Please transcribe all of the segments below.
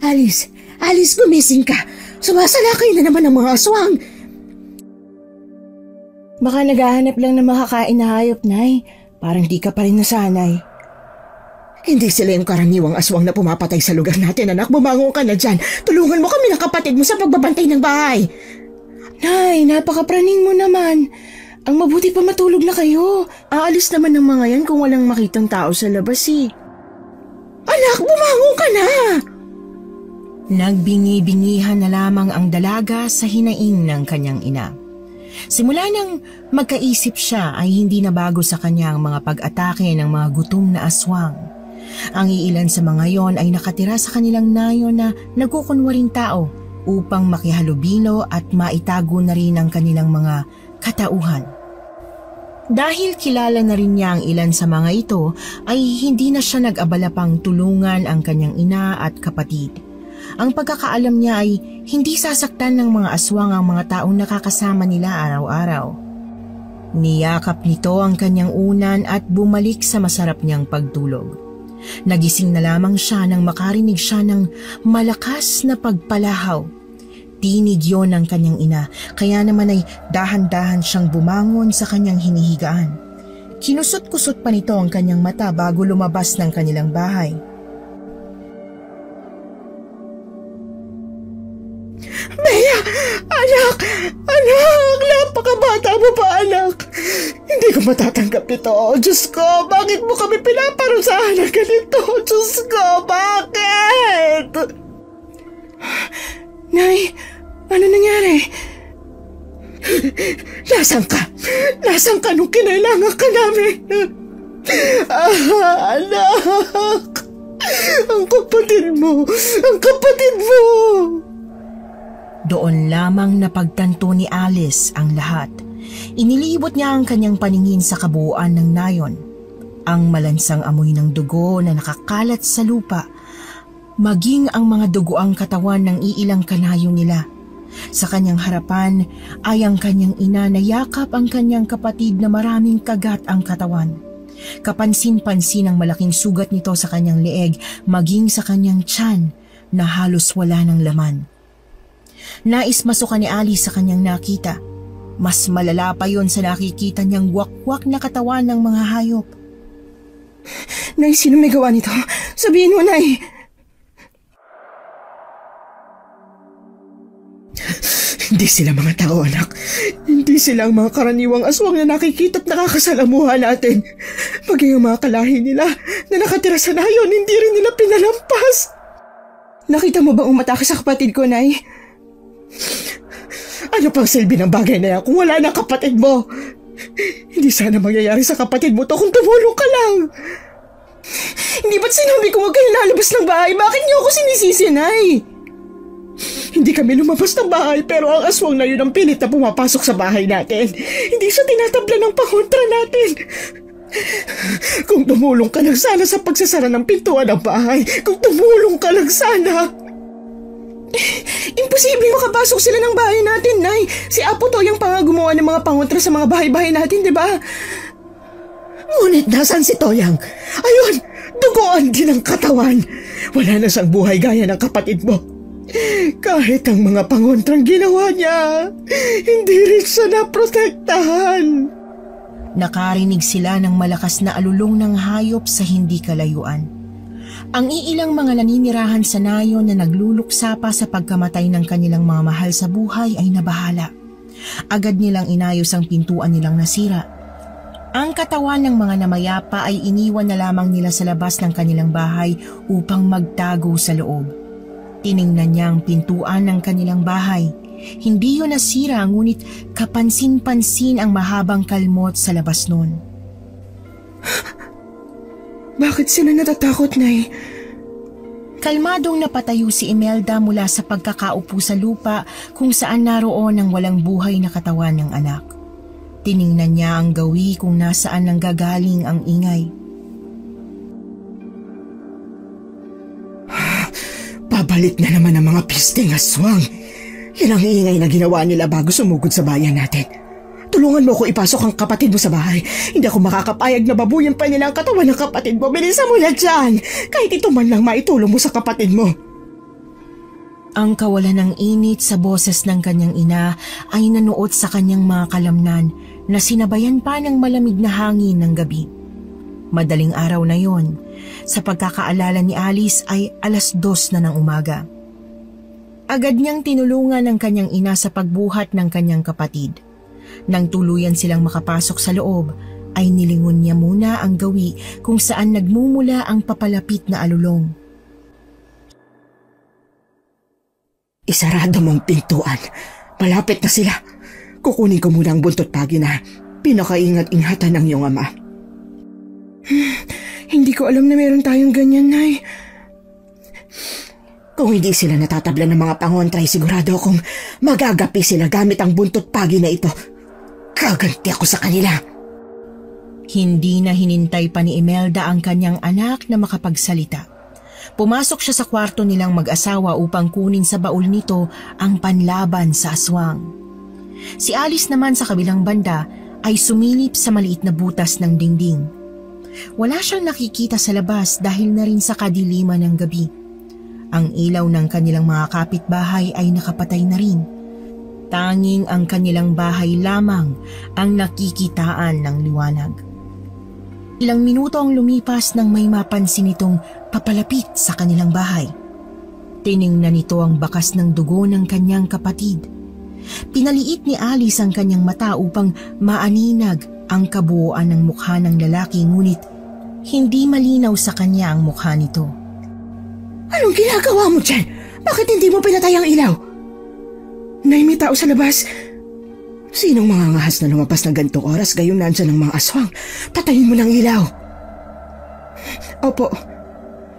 Alice, Alice, gumising ka. Sumasalakay na naman ang mga aswang. Baka naghahanap lang ng makakain na hayop, Nay. Parang di ka pa rin nasanay. Hindi sila yung karaniwang aswang na pumapatay sa lugar natin, anak. Bumangon ka na dyan. Tulungan mo kami ng kapatid mo sa pagbabantay ng bahay. Nay, napakapraning mo naman. Ang mabuti pa matulog na kayo. Aalis naman ng mga yan kung walang makitang tao sa labas eh. Anak, bumangon ka na! Nagbingi-bingihan na lamang ang dalaga sa hinaing ng kanyang ina. Simula nang magkaisip siya ay hindi na bago sa kanya ang mga pag-atake ng mga gutom na aswang. Ang iilan sa mga yon ay nakatira sa kanilang nayon na nagkukunwaring tao upang makihalubilo at maitago na rin ang kanilang mga katauhan. Dahil kilala na rin niya ang ilan sa mga ito, ay hindi na siya nag-abala pang tulungan ang kanyang ina at kapatid. Ang pagkakaalam niya ay hindi sasaktan ng mga aswang ang mga taong nakakasama nila araw-araw. Niyakap nito ang kanyang unan at bumalik sa masarap niyang pagtulog. Nagising na lamang siya nang makarinig siya ng malakas na pagpalahaw. Tinig yon ng kanyang ina, kaya naman ay dahan-dahan siyang bumangon sa kanyang hinihigaan. Kinusot-kusot pa nito ang kanyang mata bago lumabas ng kanilang bahay. Bea! Anak! Anak! Napakabata mo pa, anak! Hindi ko matatanggap ito. Diyos ko, bakit mo kami pinaparusahan ng ganito? Diyos ko, bakit? Nay, ano nangyari? Nasaan ka? Nasaan ka nung kinailangan ka namin? Anak! Ang kapatid mo! Ang kapatid mo! Doon lamang napagtanto ni Alice ang lahat. Inilibot niya ang kanyang paningin sa kabuuan ng nayon. Ang malansang amoy ng dugo na nakakalat sa lupa, maging ang mga dugoang katawan ng iilang kanayo nila. Sa kanyang harapan ay ang kanyang ina na yakap ang kanyang kapatid na maraming kagat ang katawan. Kapansin-pansin ang malaking sugat nito sa kanyang leeg, maging sa kanyang tiyan na halos wala ng laman. Nais masukan ni Alice sa kanyang nakita. Mas malala pa yon sa nakikita niyang wakwak na katawan ng mga hayop. Nay, sino may gawa nito? Sabihin mo, Nay. Hindi sila mga tao, anak. Hindi sila ang mga karaniwang aswang na nakikita at nakakasalamuha natin. Maging ang mga kalahi nila na nakatira sa nayon, hindi rin nila pinalampas. Nakita mo bang umatake sa kapatid ko, Nay? Ano pang silbi ng bagay na yan kung wala na kapatid mo? Hindi sana mangyayari sa kapatid mo to kung tumulong ka lang. Hindi ba't sinabi ko huwag kayo lalabas ng bahay? Bakit niyo ako sinisisi, Nay? Hindi kami lumabas ng bahay pero ang aswang na yun ang pilit na pumapasok sa bahay natin. Hindi siya tinatabla ng pangontra natin. Kung tumulong ka lang sana sa pagsasara ng pintuan ng bahay. Kung tumulong ka lang sana. Imposible makapasok sila ng bahay natin, Nay. Si Apo to yung gumawa ng mga pangontra sa mga bahay-bahay natin, di ba? Ngunit nasan si Toyang? Ayun, dugoan din ang katawan. Wala na siyang buhay gaya ng kapatid mo. Kahit ang mga pangontrang ginawa niya, hindi rin siya naprotektahan. Nakarinig sila ng malakas na alulong ng hayop sa hindi kalayuan. Ang iilang mga naninirahan sa nayon na nagluluksa pa sa pagkamatay ng kanilang mga mahal sa buhay ay nabahala. Agad nilang inayos ang pintuan nilang nasira. Ang katawan ng mga namayapa ay iniwan na lamang nila sa labas ng kanilang bahay upang magtago sa loob. Tiningnan niya ang pintuan ng kanilang bahay. Hindi yun nasira, ngunit kapansin-pansin ang mahabang kalmot sa labas nun. Bakit sila natatakot, Nay? Kalmadong napatayo si Imelda mula sa pagkakaupo sa lupa kung saan naroon ang walang buhay na katawan ng anak. Tiningnan niya ang gawi kung nasaan nanggagaling ang ingay. Pabalik na naman ang mga pisting aswang. Yan ang ingay na ginawa nila bago sumugod sa bayan natin. Tulungan mo ko ipasok ang kapatid mo sa bahay. Hindi ako makakapayag na babuyan pa nila ang katawan ng kapatid mo. Bilisan mo na dyan. Kahit ito man lang maitulong mo sa kapatid mo. Ang kawalan ng init sa boses ng kanyang ina ay nanuot sa kanyang mga kalamnan na sinabayan pa ng malamig na hangin ng gabi. Madaling araw na yon, sa pagkakaalala ni Alice ay 2:00 na ng umaga. Agad niyang tinulungan ng kanyang ina sa pagbuhat ng kanyang kapatid. Nang tuluyan silang makapasok sa loob, ay nilingon niya muna ang gawi kung saan nagmumula ang papalapit na alulong. Isarado mong pintuan. Malapit na sila. Kukunin ko muna ang buntot pagi na pinakaingat-ingatan ng iyong ama. Hindi ko alam na meron tayong ganyan, Nay. Kung hindi sila natatabla ng mga pangontray, sigurado akong magagapi sila gamit ang buntot pagi na ito. Gaganti ako sa kanila. Hindi na hinintay pa ni Imelda ang kanyang anak na makapagsalita. Pumasok siya sa kwarto nilang mag-asawa upang kunin sa baul nito ang panlaban sa aswang. Si Alice naman sa kabilang banda ay sumilip sa maliit na butas ng dingding. Wala siyang nakikita sa labas dahil na rin sa kadiliman ng gabi. Ang ilaw ng kanilang mga kapitbahay ay nakapatay na rin. Tanging ang kanilang bahay lamang ang nakikitaan ng liwanag. Ilang minuto ang lumipas nang may mapansin itong papalapit sa kanilang bahay. Tiningnan nito ang bakas ng dugo ng kanyang kapatid. Pinaliit ni Alice ang kanyang mata upang maaninag ang kabuuan ng mukha ng lalaki, ngunit hindi malinaw sa kanya ang mukha nito. Anong ginagawa mo dyan? Bakit hindi mo pinatay ang ilaw? Nay, may tao sa labas. Sinong mga ngahas na lumabas ng ganitong oras gayong nandyan ng mga aswang? Patayin mo ng ilaw. Opo.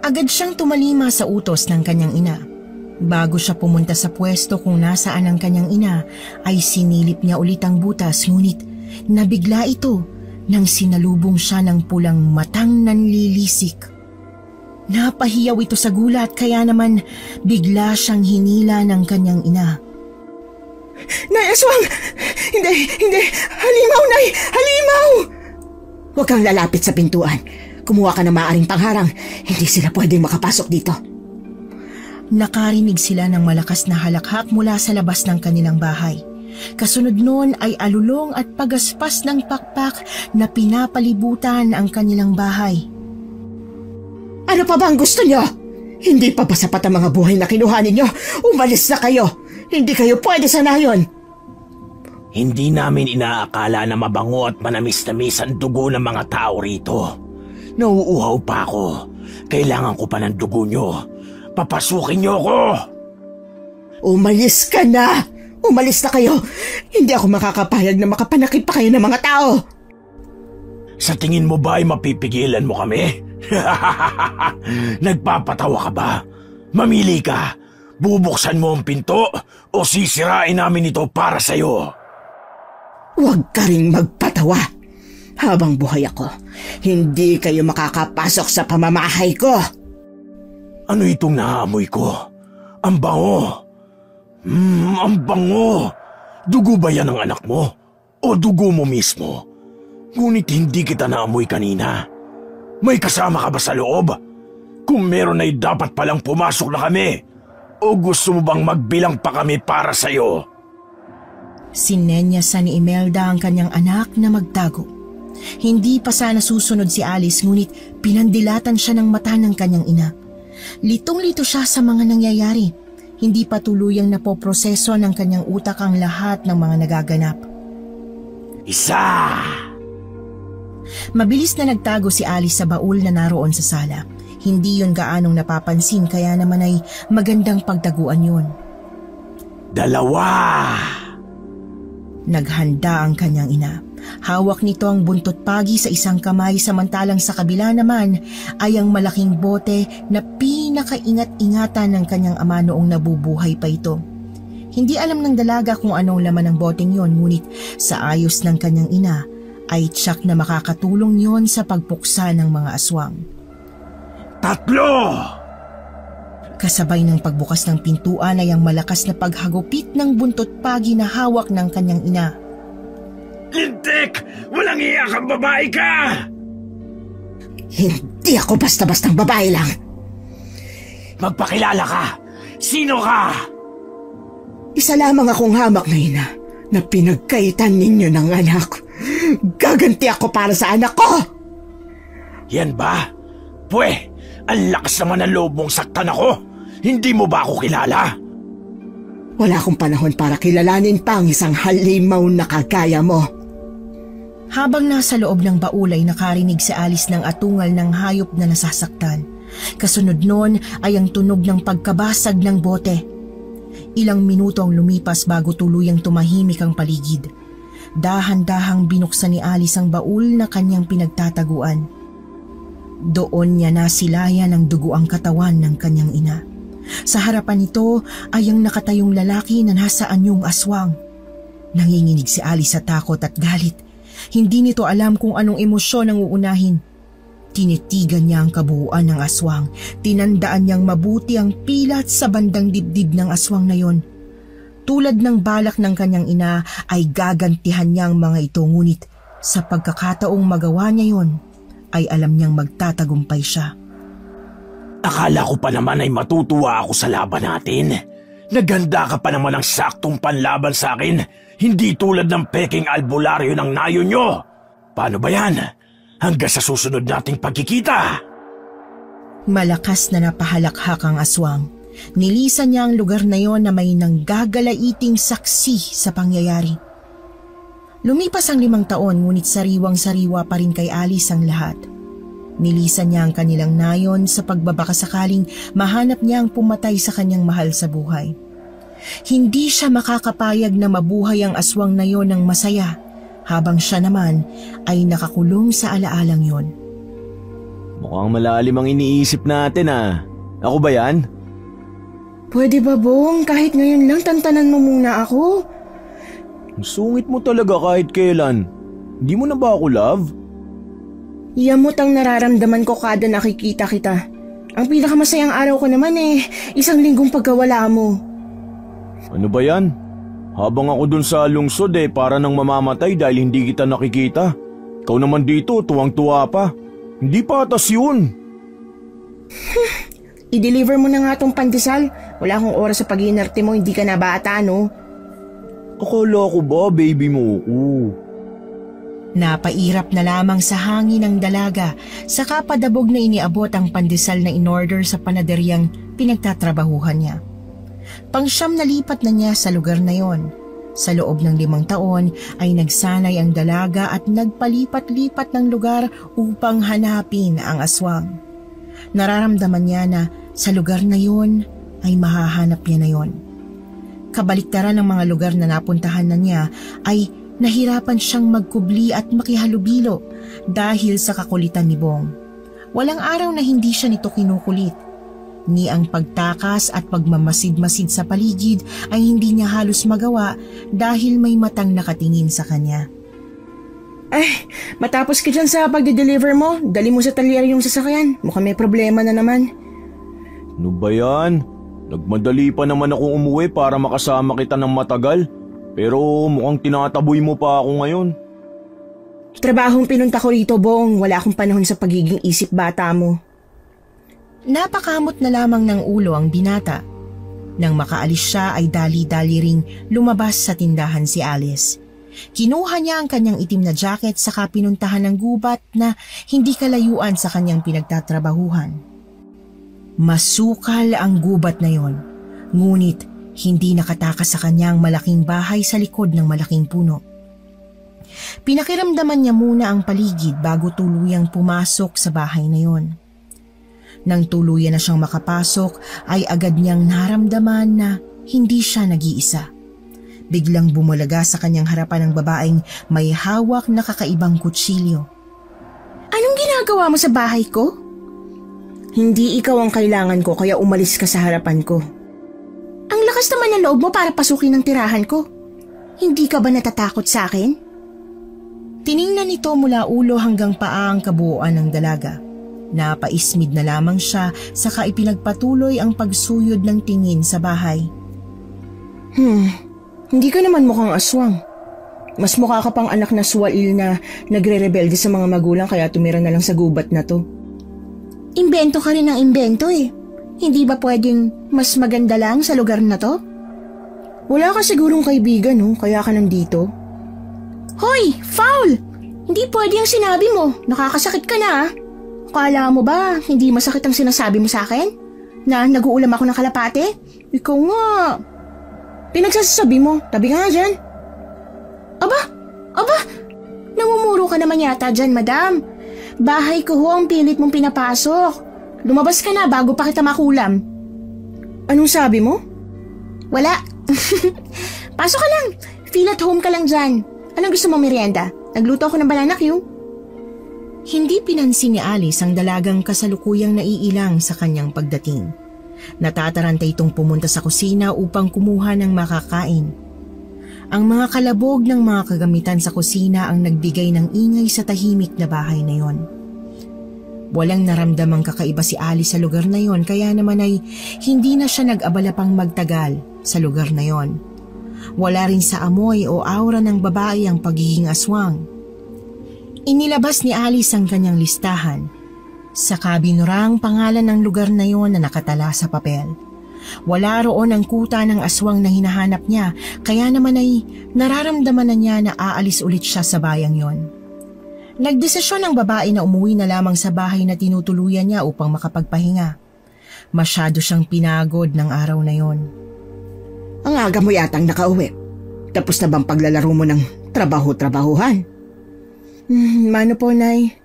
Agad siyang tumalima sa utos ng kanyang ina. Bago siya pumunta sa pwesto kung nasaan ang kanyang ina, ay sinilip niya ulit ang butas, ngunit nabigla ito nang sinalubong siya ng pulang matang nanlilisik. Napahiyaw ito sa gulat, kaya naman bigla siyang hinila ng kanyang ina. Nay, aswang! Hindi! Halimaw, Nay! Halimaw! Huwag kang lalapit sa pintuan. Kumuha ka ng maaaring pangharang. Hindi sila pwedeng makapasok dito. Nakarinig sila ng malakas na halakhak mula sa labas ng kanilang bahay. Kasunod noon ay alulong at pagaspas ng pakpak na pinapalibutan ang kanilang bahay. Ano pa ba ang gusto niyo? Hindi pa ba sapat ang mga buhay na kinuha ninyo? Umalis na kayo! Hindi kayo pwede sa nayon! Hindi namin inaakala na mabango at manamis-namis ang dugo ng mga tao rito. Nauuhaw pa ako. Kailangan ko pa ng dugo nyo. Papasukin nyo ako! Umalis ka na! Umalis na kayo! Hindi ako makakapayag na makapanakit pa kayo ng mga tao! Sa tingin mo ba ay mapipigilan mo kami? Nagpapatawa ka ba? Mamili ka! Bubuksan mo ang pinto o sisirain namin ito para sa'yo? Huwag ka ring magpatawa. Habang buhay ako, hindi kayo makakapasok sa pamamahay ko. Ano itong naamoy ko? Ang bango. Ang bango. Dugo ba yan ng anak mo? O dugo mo mismo? Ngunit hindi kita naamoy kanina. May kasama ka ba sa loob? Kung meron ay dapat palang pumasok na kami. O gusto mo bang magbilang pa kami para sa'yo? Sinenyasan ni Imelda ang kanyang anak na magtago. Hindi pa sana susunod si Alice, ngunit pinandilatan siya ng mata ng kanyang ina. Litong-lito siya sa mga nangyayari. Hindi pa tuluyang napoproseso ng kanyang utak ang lahat ng mga nagaganap. Isa! Mabilis na nagtago si Alice sa baul na naroon sa sala. Hindi yun gaanong napapansin, kaya naman ay magandang pagtaguan yun. Dalawa! Naghanda ang kanyang ina. Hawak nito ang buntot pagi sa isang kamay, samantalang sa kabila naman ay ang malaking bote na pinakaingat-ingatan ng kanyang ama noong nabubuhay pa ito. Hindi alam ng dalaga kung anong laman ng boteng yon, ngunit sa ayos ng kanyang ina ay tiyak na makakatulong yon sa pagpuksa ng mga aswang. 3! Kasabay ng pagbukas ng pintuan ay ang malakas na paghagupit ng buntot pagi na hawak ng kanyang ina. Lintik! Walang iya kang babae ka! Hindi ako basta-bastang babae lang. Magpakilala ka! Sino ka? Isa lamang akong hamak na ina na pinagkaitan ninyo ng anak. Gaganti ako para sa anak ko! Yan ba? Pwe, ang lakas naman ng loob mong saktan ako. Hindi mo ba ako kilala? Wala akong panahon para kilalanin pa ang isang halimaw na kagaya mo. Habang nasa loob ng baul ay nakarinig si Alice ng atungal ng hayop na nasasaktan. Kasunod nun ay ang tunog ng pagkabasag ng bote. Ilang minuto ang lumipas bago tuluyang tumahimik ang paligid. Dahan-dahang binuksan ni Alice ang baul na kanyang pinagtataguan. Doon niya nasilayan ng dugo ang katawan ng kanyang ina. Sa harapan nito ay ang nakatayong lalaki na nasa anyong aswang. Nanginginig si Alice sa takot at galit. Hindi nito alam kung anong emosyon ang uunahin. Tinitigan niya ang kabuuan ng aswang. Tinandaan niyang mabuti ang pilat sa bandang dibdib ng aswang na yon. Tulad ng balak ng kanyang ina ay gagantihan niya ang mga ito, ngunit sa pagkakataong magawa niya yon ay alam niyang magtatagumpay siya. Akala ko pa naman ay matutuwa ako sa laban natin. Naganda ka pa naman ng saktong panlaban sa akin. Hindi tulad ng peking albularyo ng nayo nyo. Paano ba yan? Hanggang sa susunod nating pagkikita. Malakas na napahalakhak ang aswang. Nilisan niya ang lugar na yon na may nanggagalaiting saksi sa pangyayari. Lumipas ang 5 taon ngunit sariwang-sariwa pa rin kay Alice ang lahat. Nilisan niya ang kanilang nayon sa pagbabakasakaling mahanap niya ang pumatay sa kanyang mahal sa buhay. Hindi siya makakapayag na mabuhay ang aswang na yon ng masaya, habang siya naman ay nakakulong sa alaalang yon. Mukhang malalim ang iniisip natin ah. Ako ba yan? Pwede ba, Bong? Kahit ngayon lang, tantanan mo muna ako. Ang sungit mo talaga kahit kailan. Hindi mo na ba ako love? Yamot ang nararamdaman ko kada nakikita kita. Ang pinakamasayang araw ko naman 1 linggong pagkawala mo. Ano ba yan? Habang ako dun sa lungsod para nang mamamatay dahil hindi kita nakikita. Ikaw naman dito, tuwang-tuwa pa. Hindi patas yun. I-deliver mo na nga tong pandesal. Wala akong oras sa pag-iinarte mo, hindi ka na bata, no? Akala ko ba baby mo ako? Napairap na lamang sa hangin ng dalaga, saka padabog na iniabot ang pandesal na in-order sa panaderyang pinagtatrabahuhan niya. Pangsyam na lipat na niya sa lugar na yon. Sa loob ng 5 taon ay nagsanay ang dalaga at nagpalipat-lipat ng lugar upang hanapin ang aswang. Nararamdaman niya na sa lugar na yon ay mahahanap niya na yon. Kabaliktaran ng mga lugar na napuntahan na niya ay nahirapan siyang magkubli at makihalubilo dahil sa kakulitan ni Bong. Walang araw na hindi siya nito kinukulit. Ni ang pagtakas at pagmamasid-masid sa paligid ay hindi niya halos magawa dahil may matang nakatingin sa kanya. Ay, matapos ka dyan sa pagde-deliver mo, dali mo sa talyer yung sasakyan. Mukhang may problema na naman. Ano ba yan? Nagmadali pa naman akong umuwi para makasama kita ng matagal. Pero mukhang tinataboy mo pa ako ngayon. Trabahong pinunta ko rito, Bong. Wala akong panahon sa pagiging isip bata mo. Napakamot na lamang ng ulo ang binata. Nang makaalis siya ay dali-dali ring lumabas sa tindahan si Alice. Kinuha niya ang kanyang itim na jacket saka pinuntahan ng gubat na hindi kalayuan sa kanyang pinagtatrabahuhan. Masukal ang gubat na yon, ngunit hindi nakatakas sa kanyang malaking bahay sa likod ng malaking puno. Pinakiramdaman niya muna ang paligid bago tuluyang pumasok sa bahay na yon. Nang tuluyan na siyang makapasok ay agad niyang naramdaman na hindi siya nag-iisa. Biglang bumulaga sa kanyang harapan ang babaeng may hawak na kakaibang kutsilyo. Anong ginagawa mo sa bahay ko? Hindi ikaw ang kailangan ko kaya umalis ka sa harapan ko. Ang lakas naman ng loob mo para pasukin ang tirahan ko. Hindi ka ba natatakot sa akin? Tiningnan nito mula ulo hanggang paa ang kabuuan ng dalaga. Napaismid na lamang siya saka ipinagpatuloy ang pagsuyod ng tingin sa bahay. Hindi ka naman mukhang aswang. Mas mukha ka pang anak na suwail na nagre-rebelde sa mga magulang kaya tumira na lang sa gubat na to. Imbento ka rin ng imbento Hindi ba pwedeng mas maganda lang sa lugar na to? Wala ka sigurong kaibigan, no? Kaya ka nandito. Hoy! Foul! Hindi pwede ang sinabi mo. Nakakasakit ka na ah. Akala mo ba hindi masakit ang sinasabi mo sa akin? Na nag-uulam ako ng kalapate? Ikaw nga. Pinagsasabi mo, tabi ka nga dyan. Aba! Namumuro ka naman yata dyan, madam. Bahay ko ho ang pilit mong pinapasok. Lumabas ka na bago pa kita makulam. Anong sabi mo? Wala. Pasok ka lang. Feel at home ka lang dyan. Anong gusto mo merienda? Nagluto ako ng banana Q. Hindi pinansin ni Alice ang dalagang kasalukuyang naiilang sa kanyang pagdating. Natataranta itong pumunta sa kusina upang kumuha ng makakain. Ang mga kalabog ng mga kagamitan sa kusina ang nagbigay ng ingay sa tahimik na bahay na yon. Walang naramdamang kakaiba si Alice sa lugar na yon, kaya naman ay hindi na siya nag-abala pang magtagal sa lugar na yon. Wala rin sa amoy o aura ng babae ang pagiging aswang. Inilabas ni Alice ang kanyang listahan. Saka binurang pangalan ng lugar na yon na nakatala sa papel. Wala roon ang kuta ng aswang na hinahanap niya, kaya naman ay nararamdaman na niya na aalis ulit siya sa bayang yon. Nagdesisyon ang babae na umuwi na lamang sa bahay na tinutuluyan niya upang makapagpahinga. Masyado siyang pinagod ng araw na yon. Ang aga mo yatang nakauwi. Tapos na bang paglalaro mo ng trabaho-trabahuhan? Mano po, Nay?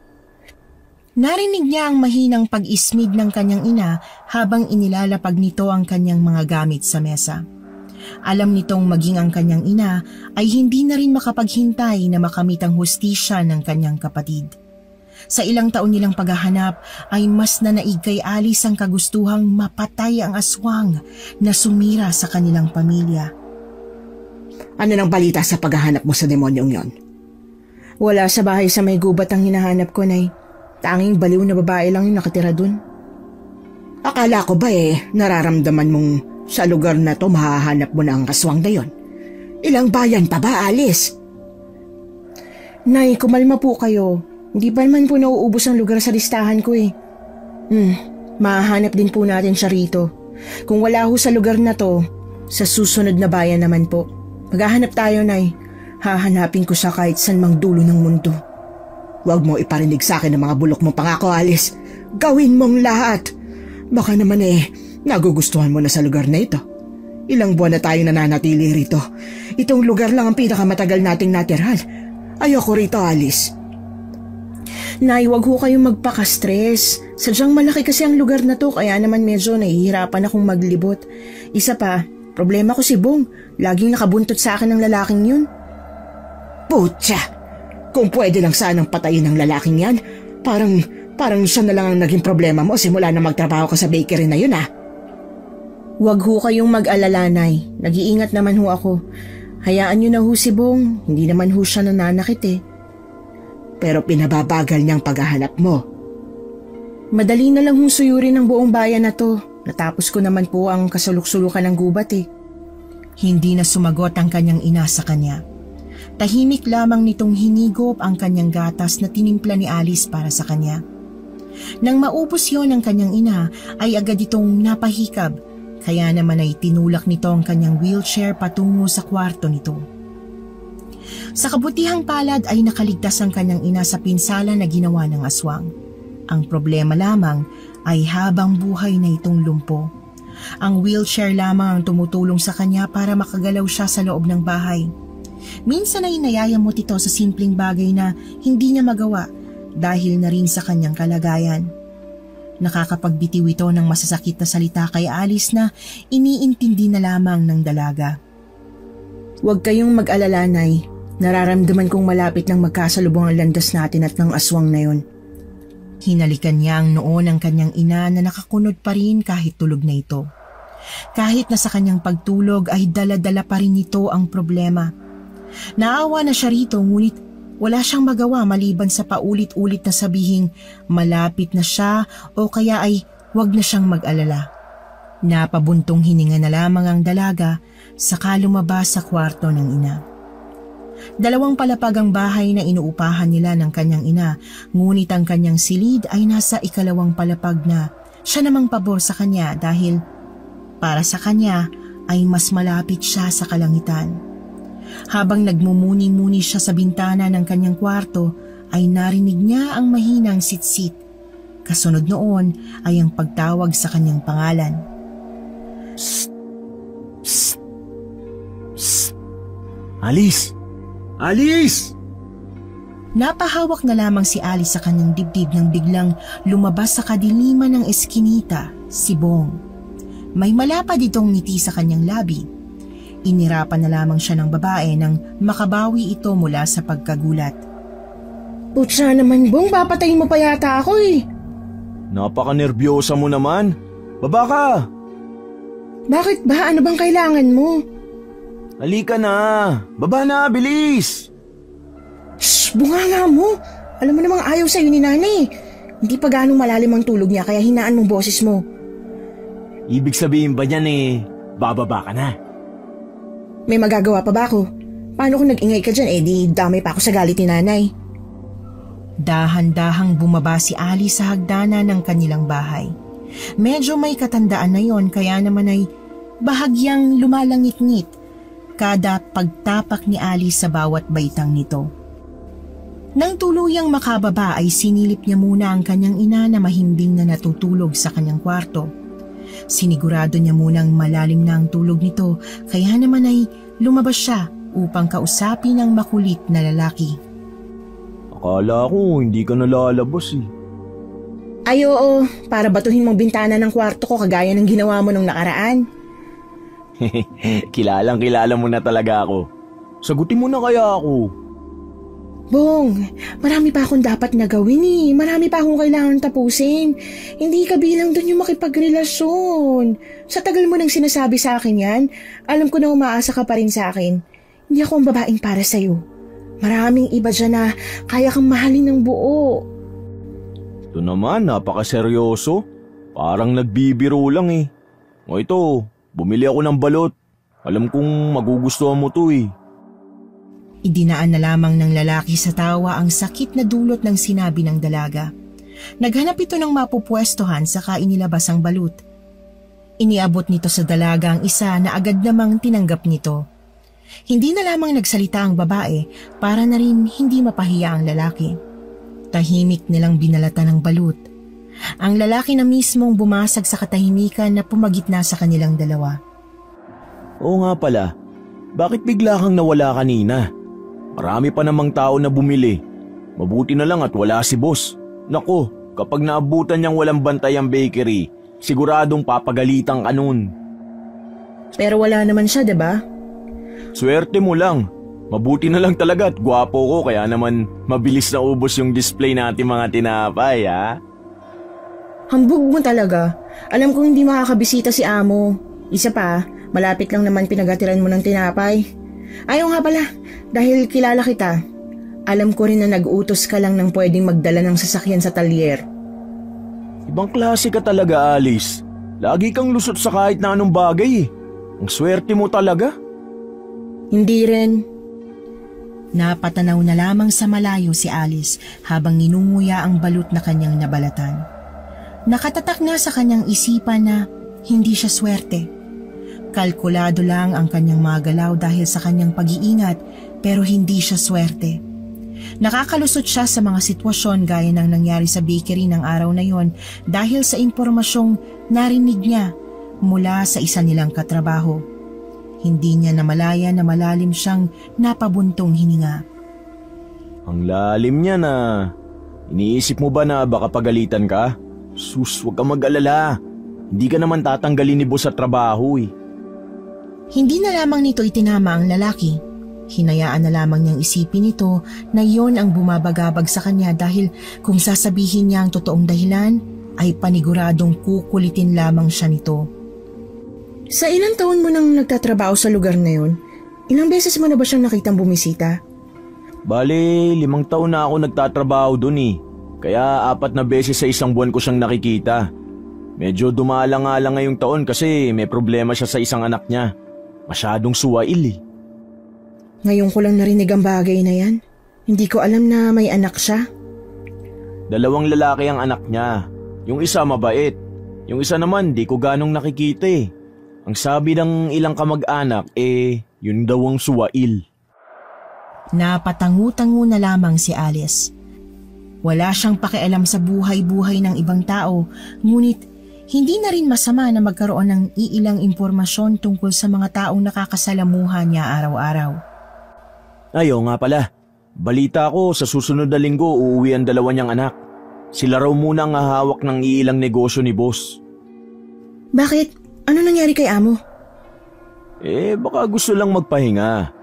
Narinig niya ang mahinang pag-ismig ng kanyang ina habang inilalapag nito ang kanyang mga gamit sa mesa. Alam nitong maging ang kanyang ina ay hindi na rin makapaghintay na makamit ang hustisya ng kanyang kapatid. Sa ilang taon nilang paghahanap ay mas nanaig kay Alice ang kagustuhang mapatay ang aswang na sumira sa kanilang pamilya. Ano nang balita sa paghahanap mo sa demonyong yon? Wala sa bahay sa may gubat ang hinahanap ko, Nay. Tanging baliw na babae lang yung nakatira dun. Akala ko ba nararamdaman mong sa lugar na to mahahanap mo na ang aswang na yon? Ilang bayan pa ba, Alice? Nay, kumalma po kayo. Hindi pa naman po nauubos ang lugar sa listahan ko eh. Mahahanap din po natin siya rito. Kung wala ho sa lugar na to, sa susunod na bayan naman po. Maghahanap tayo, Nay. Hahanapin ko siya kahit saan mang dulo ng mundo. Huwag mo iparinig sa akin ang mga bulok mong pangako, Alice. Gawin mong lahat. Baka naman nagugustuhan mo na sa lugar na ito. Ilang buwan na tayo nananatili rito. Itong lugar lang ang pinakamatagal nating natirhan. Ayoko rito, Alice. Nay, wag ho kayong magpaka-stress. Sadyang malaki kasi ang lugar na to, kaya naman medyo nahihirapan akong maglibot. Isa pa, problema ko si Bong. Laging nakabuntot sa akin ng lalaking yun. Putya! Kung pwede lang sanang patayin ng lalaking yan, parang siya na lang ang naging problema mo simula na magtrabaho ka sa bakery na yun ah. Wag ho kayong mag-alala, Nay. Nag-iingat naman ho ako. Hayaan niyo na ho si Bong. Hindi naman ho siya nananakit eh. Pero pinababagal niyang paghahanap mo. Madali na lang hong suyurin ng buong bayan na to. Natapos ko naman po ang kasuluk-sulukan ng gubat eh. Hindi na sumagot ang kanyang ina sa kanya. Tahimik lamang nitong hinigop ang kanyang gatas na tinimpla ni Alice para sa kanya. Nang maubos yon ang kanyang ina ay agad itong napahikab, kaya naman ay tinulak nito ang kanyang wheelchair patungo sa kwarto nito. Sa kabutihang palad ay nakaligtas ang kanyang ina sa pinsala na ginawa ng aswang. Ang problema lamang ay habang buhay na itong lumpo. Ang wheelchair lamang ang tumutulong sa kanya para makagalaw siya sa loob ng bahay. Minsan ay nayayamot ito sa simpleng bagay na hindi niya magawa dahil na rin sa kanyang kalagayan. Nakakapagbitiw ito ng masasakit na salita kay Alice na iniintindi na lamang ng dalaga. Huwag kayong mag-alala, Nay. Nararamdaman kong malapit nang magkasalubong ang landas natin at ng aswang na yon. Hinalikan niya ang noon ng kanyang ina na nakakunod pa rin kahit tulog na ito. Kahit na sa kanyang pagtulog ay dala-dala pa rin ito ang problema. Naawa na siya rito ngunit wala siyang magawa maliban sa paulit-ulit na sabihing malapit na siya o kaya ay huwag na siyang mag-alala. Napabuntong hininga na lamang ang dalaga saka lumabas sa kwarto ng ina. 2 palapag ang bahay na inuupahan nila ng kanyang ina, ngunit ang kanyang silid ay nasa 2 palapag na siya namang pabor sa kanya dahil para sa kanya ay mas malapit siya sa kalangitan. Habang nagmumuni-muni siya sa bintana ng kanyang kwarto ay narinig niya ang mahinang sitsit. Kasunod noon ay ang pagtawag sa kanyang pangalan. Psst! Psst! Psst! Alice! Alice! Napahawak na lamang si Alice sa kanyang dibdib nang biglang lumabas sa kadiliman ng eskinita si Bong. May malapad itong ngiti sa kanyang labi. Inirapan na lamang siya ng babae nang makabawi ito mula sa pagkagulat. Putsa naman, Bong, papatayin mo pa yata ako eh. Napaka-nervyosa mo naman. Baba ka! Bakit ba? Ano bang kailangan mo? Halika na! Baba na, bilis! Shh, bunganga mo. Alam mo namang ayaw sa'yo ni nanay. Hindi pa ganong malalim ang tulog niya kaya hinaan mong boses mo. Ibig sabihin ba niyan bababa ka na? May magagawa pa ba ako? Paano kung nag-ingay ka dyan di damay pa ako sa galit ni nanay. Dahan-dahang bumaba si Alice sa hagdanan ng kanilang bahay. Medyo may katandaan na yon kaya naman ay bahagyang lumalangit-ngit kada pagtapak ni Alice sa bawat baitang nito. Nang tuluyang makababa ay sinilip niya muna ang kanyang ina na mahimbing na natutulog sa kanyang kwarto. Sinigurado niya munang malalim na ang tulog nito kaya naman ay lumabas siya upang kausapin ang makulit na lalaki. Akala ko hindi ka nalalabas eh. Ay oo, para batuhin mong bintana ng kwarto ko kagaya ng ginawa mo nung nakaraan. Kilala mo na talaga ako. Sagutin mo na kaya ako. Bong, marami pa akong dapat na gawin eh. Marami pa akong kailangan tapusin. Hindi ka bilang doon yung makipagrelasyon. Sa tagal mo nang sinasabi sa akin yan, alam ko na umaasa ka pa rin sa akin. Hindi ako ang babaeng para sa'yo. Maraming iba dyan na kaya kang mahalin ng buo. Ito naman, napakaseryoso. Parang nagbibiro lang eh. O ito, bumili ako ng balot. Alam kong magugustuhan mo to eh. Idinaan na lamang ng lalaki sa tawa ang sakit na dulot ng sinabi ng dalaga. Naghanap ito ng mapupwestohan saka inilabas ang balut. Iniabot nito sa dalaga ang isa na agad namang tinanggap nito. Hindi na lamang nagsalita ang babae para na rin hindi mapahiya ang lalaki. Tahimik nilang binalatan ng balut. Ang lalaki na mismong bumasag sa katahimikan na pumagitna sa kanilang dalawa. Oo nga pala, bakit bigla kang nawala kanina? Marami pa namang tao na bumili. Mabuti na lang at wala si boss. Nako, kapag naabutan niyang walang bantay ang bakery, siguradong papagalitan ka nun. Pero wala naman siya, diba? Swerte mo lang. Mabuti na lang talaga at gwapo ko kaya naman mabilis na ubos yung display natin mga tinapay, ha? Hambog mo talaga. Alam kong hindi makakabisita si amo. Isa pa, malapit lang naman pinagatiran mo ng tinapay. Ayaw nga pala, dahil kilala kita. Alam ko rin na nag-utos ka lang ng pwedeng magdala ng sasakyan sa talyer. Ibang klase ka talaga, Alice. Lagi kang lusot sa kahit na anong bagay eh. Ang swerte mo talaga. Hindi rin. Napatanaw na lamang sa malayo si Alice habang ninunguya ang balut na kanyang nabalatan. Nakatatak na sa kanyang isipan na hindi siya swerte. Kalkulado lang ang kanyang mga galaw dahil sa kanyang pag-iingat pero hindi siya swerte. Nakakalusot siya sa mga sitwasyon gaya ng nangyari sa bakery ng araw na yon dahil sa impormasyong narinig niya mula sa isa nilang katrabaho. Hindi niya namalaya na malalim siyang napabuntong hininga. Ang lalim niya na. Iniisip mo ba na baka pagalitan ka? Sus, huwag kang mag-alala. Hindi ka naman tatanggalin ni boss sa trabaho eh. Hindi na lamang nito itinama ang lalaki. Hinayaan na lamang niyang isipin ito na yon ang bumabagabag sa kanya dahil kung sasabihin niya ang totoong dahilan, ay paniguradong kukulitin lamang siya nito. Sa ilang taon mo nang nagtatrabaho sa lugar na yun, ilang beses mo na ba siyang nakitang bumisita? Bale, 5 taon na ako nagtatrabaho dun eh. Kaya 4 na beses sa isang buwan ko siyang nakikita. Medyo dumalang-alang ngayong taon kasi may problema siya sa isang anak niya. Masyadong suwail eh. Ngayon ko lang narinig ang bagay na yan. Hindi ko alam na may anak siya. 2 lalaki ang anak niya. Yung isa mabait. Yung isa naman di ko ganong nakikita eh. Ang sabi ng ilang kamag-anak yun daw ang suwail. Napatangu-tangu na lamang si Alice. Wala siyang pakialam sa buhay-buhay ng ibang tao, ngunit hindi na rin masama na magkaroon ng iilang impormasyon tungkol sa mga taong nakakasalamuhan niya araw-araw. Ayo nga pala, balita ko sa susunod na linggo uuwi ang dalawa niyang anak. Sila raw muna ang hahawak ng iilang negosyo ni boss. Bakit? Ano nangyari kay amo? Baka gusto lang magpahinga.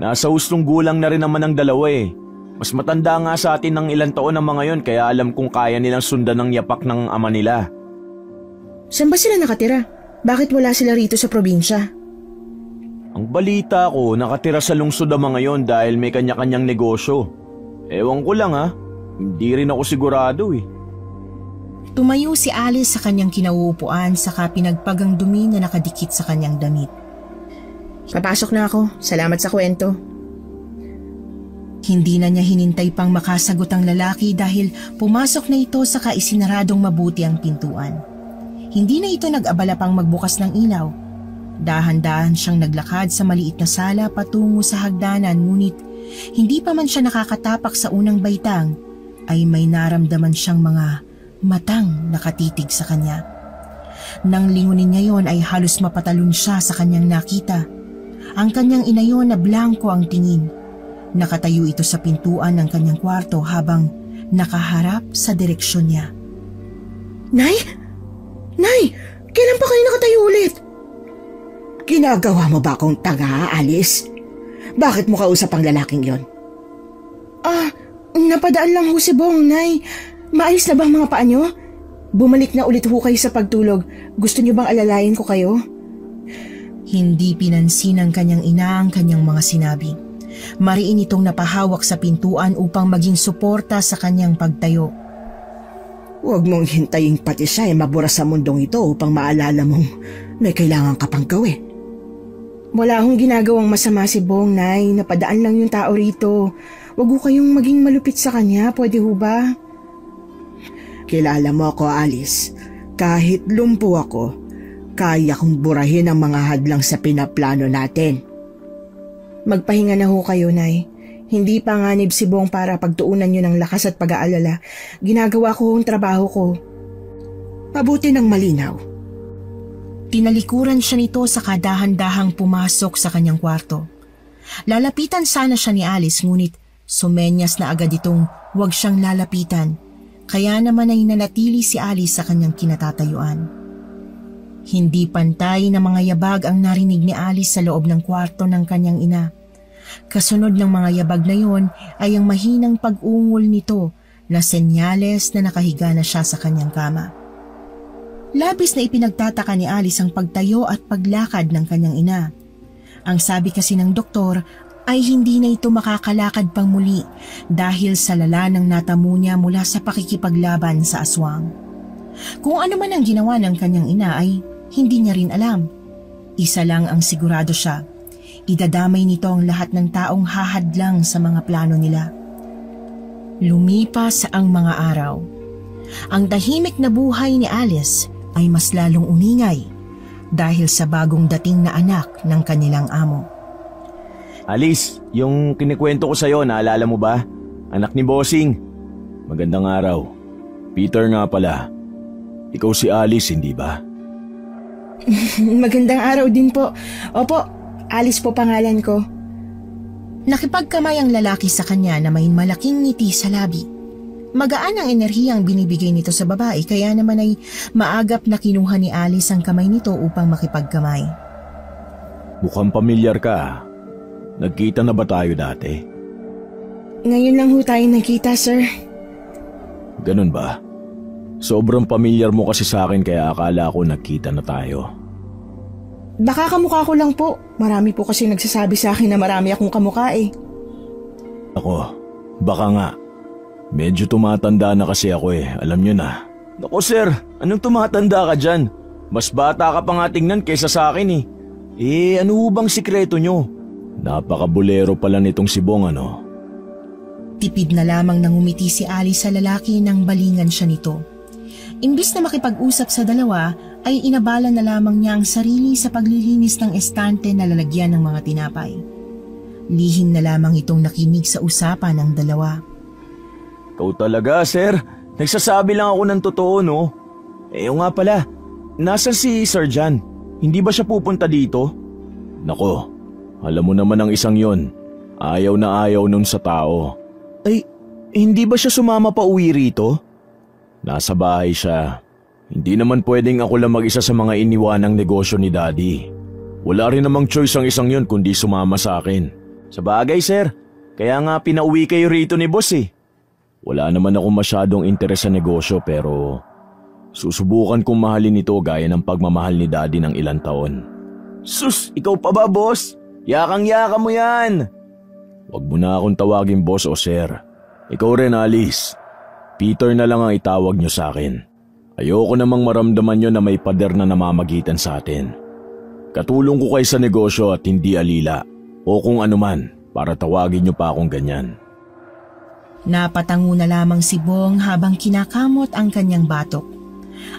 Nasa hustong gulang na rin naman ang dalawa eh. Mas matanda nga sa atin ng ilang taon ng mga yon kaya alam kong kaya nilang sundan ng yapak ng ama nila. Saan ba sila nakatira? Bakit wala sila rito sa probinsya? Ang balita ko, nakatira sa lungsod ang mga yon dahil may kanya-kanyang negosyo. Ewan ko lang ha, hindi rin ako sigurado eh. Tumayo si Alice sa kanyang kinauupuan saka pinagpagang dumi na nakadikit sa kanyang damit. Papasok na ako. Salamat sa kwento. Hindi na niya hinintay pang makasagot ang lalaki dahil pumasok na ito saka isinaradong mabuti ang pintuan. Hindi na ito nag-abala pang magbukas ng ilaw. Dahan-dahan siyang naglakad sa maliit na sala patungo sa hagdanan ngunit hindi pa man siya nakakatapak sa unang baitang ay may naramdaman siyang mga matang nakatitig sa kanya. Nang lingunin niya yon ay halos mapatalon siya sa kanyang nakita. Ang kanyang inayon na blanko ang tingin. Nakatayo ito sa pintuan ng kanyang kwarto habang nakaharap sa direksyon niya. Nay! Nay! Kailan pa kayo nakatayo ulit? Ginagawa mo ba akong tanga, Alice? Bakit mo kausap ang lalaking yon? Napadaan lang ho si Bong, Nay. Maayos na bang mga paa nyo? Bumalik na ulit ho kayo sa pagtulog. Gusto nyo bang alalayan ko kayo? Hindi pinansin ng kanyang ina ang kanyang mga sinabi. Mariin itong napahawak sa pintuan upang maging suporta sa kanyang pagtayo. Huwag mong hintayin pati siya ay mabura sa mundong ito upang maalala mong may kailangan ka pang gawin. Wala akong ginagawang masama si Bong, Nay. Napadaan lang yung tao rito. Huwag ho kayong maging malupit sa kanya. Pwede ho ba? Kilala mo ako, Alice. Kahit lumpo ako, kaya kong burahin ang mga hadlang sa pinaplano natin. Magpahinga na ho kayo, Nay. Hindi pa nganib si Bong para pagtuunan nyo ng lakas at pag-aalala. Ginagawa ko ang trabaho ko. Mabuti ng malinaw. Tinalikuran siya nito sa kadahan-dahang pumasok sa kanyang kwarto. Lalapitan sana siya ni Alice ngunit sumenyas na agad itong huwag siyang lalapitan. Kaya naman ay nanatili si Alice sa kanyang kinatatayuan. Hindi pantay na mga yabag ang narinig ni Alice sa loob ng kwarto ng kanyang ina. Kasunod ng mga yabag na yon ay ang mahinang pag-ungol nito na senyales na nakahiga na siya sa kanyang kama. Labis na ipinagtataka ni Alice ang pagtayo at paglakad ng kanyang ina. Ang sabi kasi ng doktor ay hindi na ito makakalakad pang muli dahil sa lala ng natamo niya mula sa pakikipaglaban sa aswang. Kung ano man ang ginawa ng kanyang ina ay hindi niya rin alam. Isa lang ang sigurado siya. Idadamay nito ang lahat ng taong hahadlang sa mga plano nila. Lumipas ang mga araw. Ang tahimik na buhay ni Alice ay mas lalong umingay dahil sa bagong dating na anak ng kanilang amo. Alice, yung kinikwento ko sa'yo, naalala mo ba? Anak ni Bossing. Magandang araw. Peter nga pala. Ikaw si Alice, hindi ba? Magandang araw din po. Opo, Alice po pangalan ko. Nakipagkamay ang lalaki sa kanya na may malaking ngiti sa labi. Magaan ang enerhiyang binibigay nito sa babae kaya naman ay maagap na kinuha ni Alice ang kamay nito upang makipagkamay. Mukhang pamilyar ka. Nagkita na ba tayo dati? Ngayon lang ho tayo nagkita, sir. Ganun ba? Sobrang pamilyar mo kasi sa akin kaya akala ko nagkita na tayo. Baka kamukha ko lang po. Marami po kasi nagsasabi sa akin na marami akong kamukha eh. Ako, baka nga. Medyo tumatanda na kasi ako eh, alam nyo na. Naku sir, anong tumatanda ka dyan? Mas bata ka pa nga tingnan kaysa sa akin eh. Ano bang sikreto nyo? Napakabulero pala nitong si Bong ano? Tipid na lamang nang umiti si Alice sa lalaki nang balingan siya nito. Imbis na makipag-usap sa dalawa, ay inabala na lamang niya ang sarili sa paglilinis ng estante na lalagyan ng mga tinapay. Lihim na lamang itong nakinig sa usapan ng dalawa. Ikaw talaga, sir. Nagsasabi lang ako ng totoo, no? Nga pala, nasan si Sir John? Hindi ba siya pupunta dito? Nako, alam mo naman ang isang yon. Ayaw na ayaw nun sa tao. Ay, hindi ba siya sumama pa uwi rito? Nasa bahay siya. Hindi naman pwedeng ako lang mag-isa sa mga iniwanang negosyo ni Daddy. Wala rin namang choice ang isang yon kundi sumama sa akin. Sa bagay, sir. Kaya nga pinauwi kayo rito ni boss eh. Wala naman ako masyadong interes sa negosyo pero susubukan kong mahalin ito gaya ng pagmamahal ni Daddy ng ilang taon. Sus, ikaw pa ba, boss? Yakang-yaka mo yan. Huwag mo na akong tawagin boss o sir. Ikaw rin, Alice. Peter na lang ang itawag niyo sa akin. Ayoko namang maramdaman niyo na may pader na namamagitan sa atin. Katulong ko kayo sa negosyo at hindi alila o kung anuman para tawagin niyo pa akong ganyan. Napatango na lamang si Bong habang kinakamot ang kanyang batok.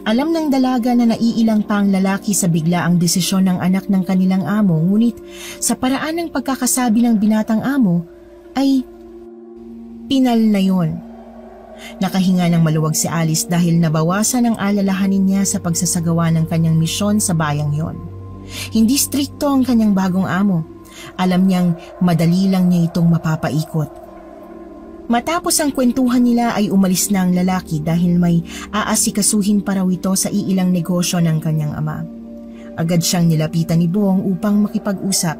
Alam ng dalaga na naiilang pa ang lalaki sa biglaang desisyon ng anak ng kanilang amo, ngunit sa paraan ng pagkakasabi ng binatang amo ay pinal na yon. Nakahinga ng maluwag si Alice dahil nabawasan ang alalahanin niya sa pagsasagawa ng kanyang misyon sa bayang yon. Hindi strikto ang kanyang bagong amo. Alam niyang madali lang niya itong mapapaikot. Matapos ang kwentuhan nila ay umalis na ang lalaki dahil may aasikasuhin pa raw ito sa iilang negosyo ng kanyang ama. Agad siyang nilapitan ni Bong upang makipag-usap.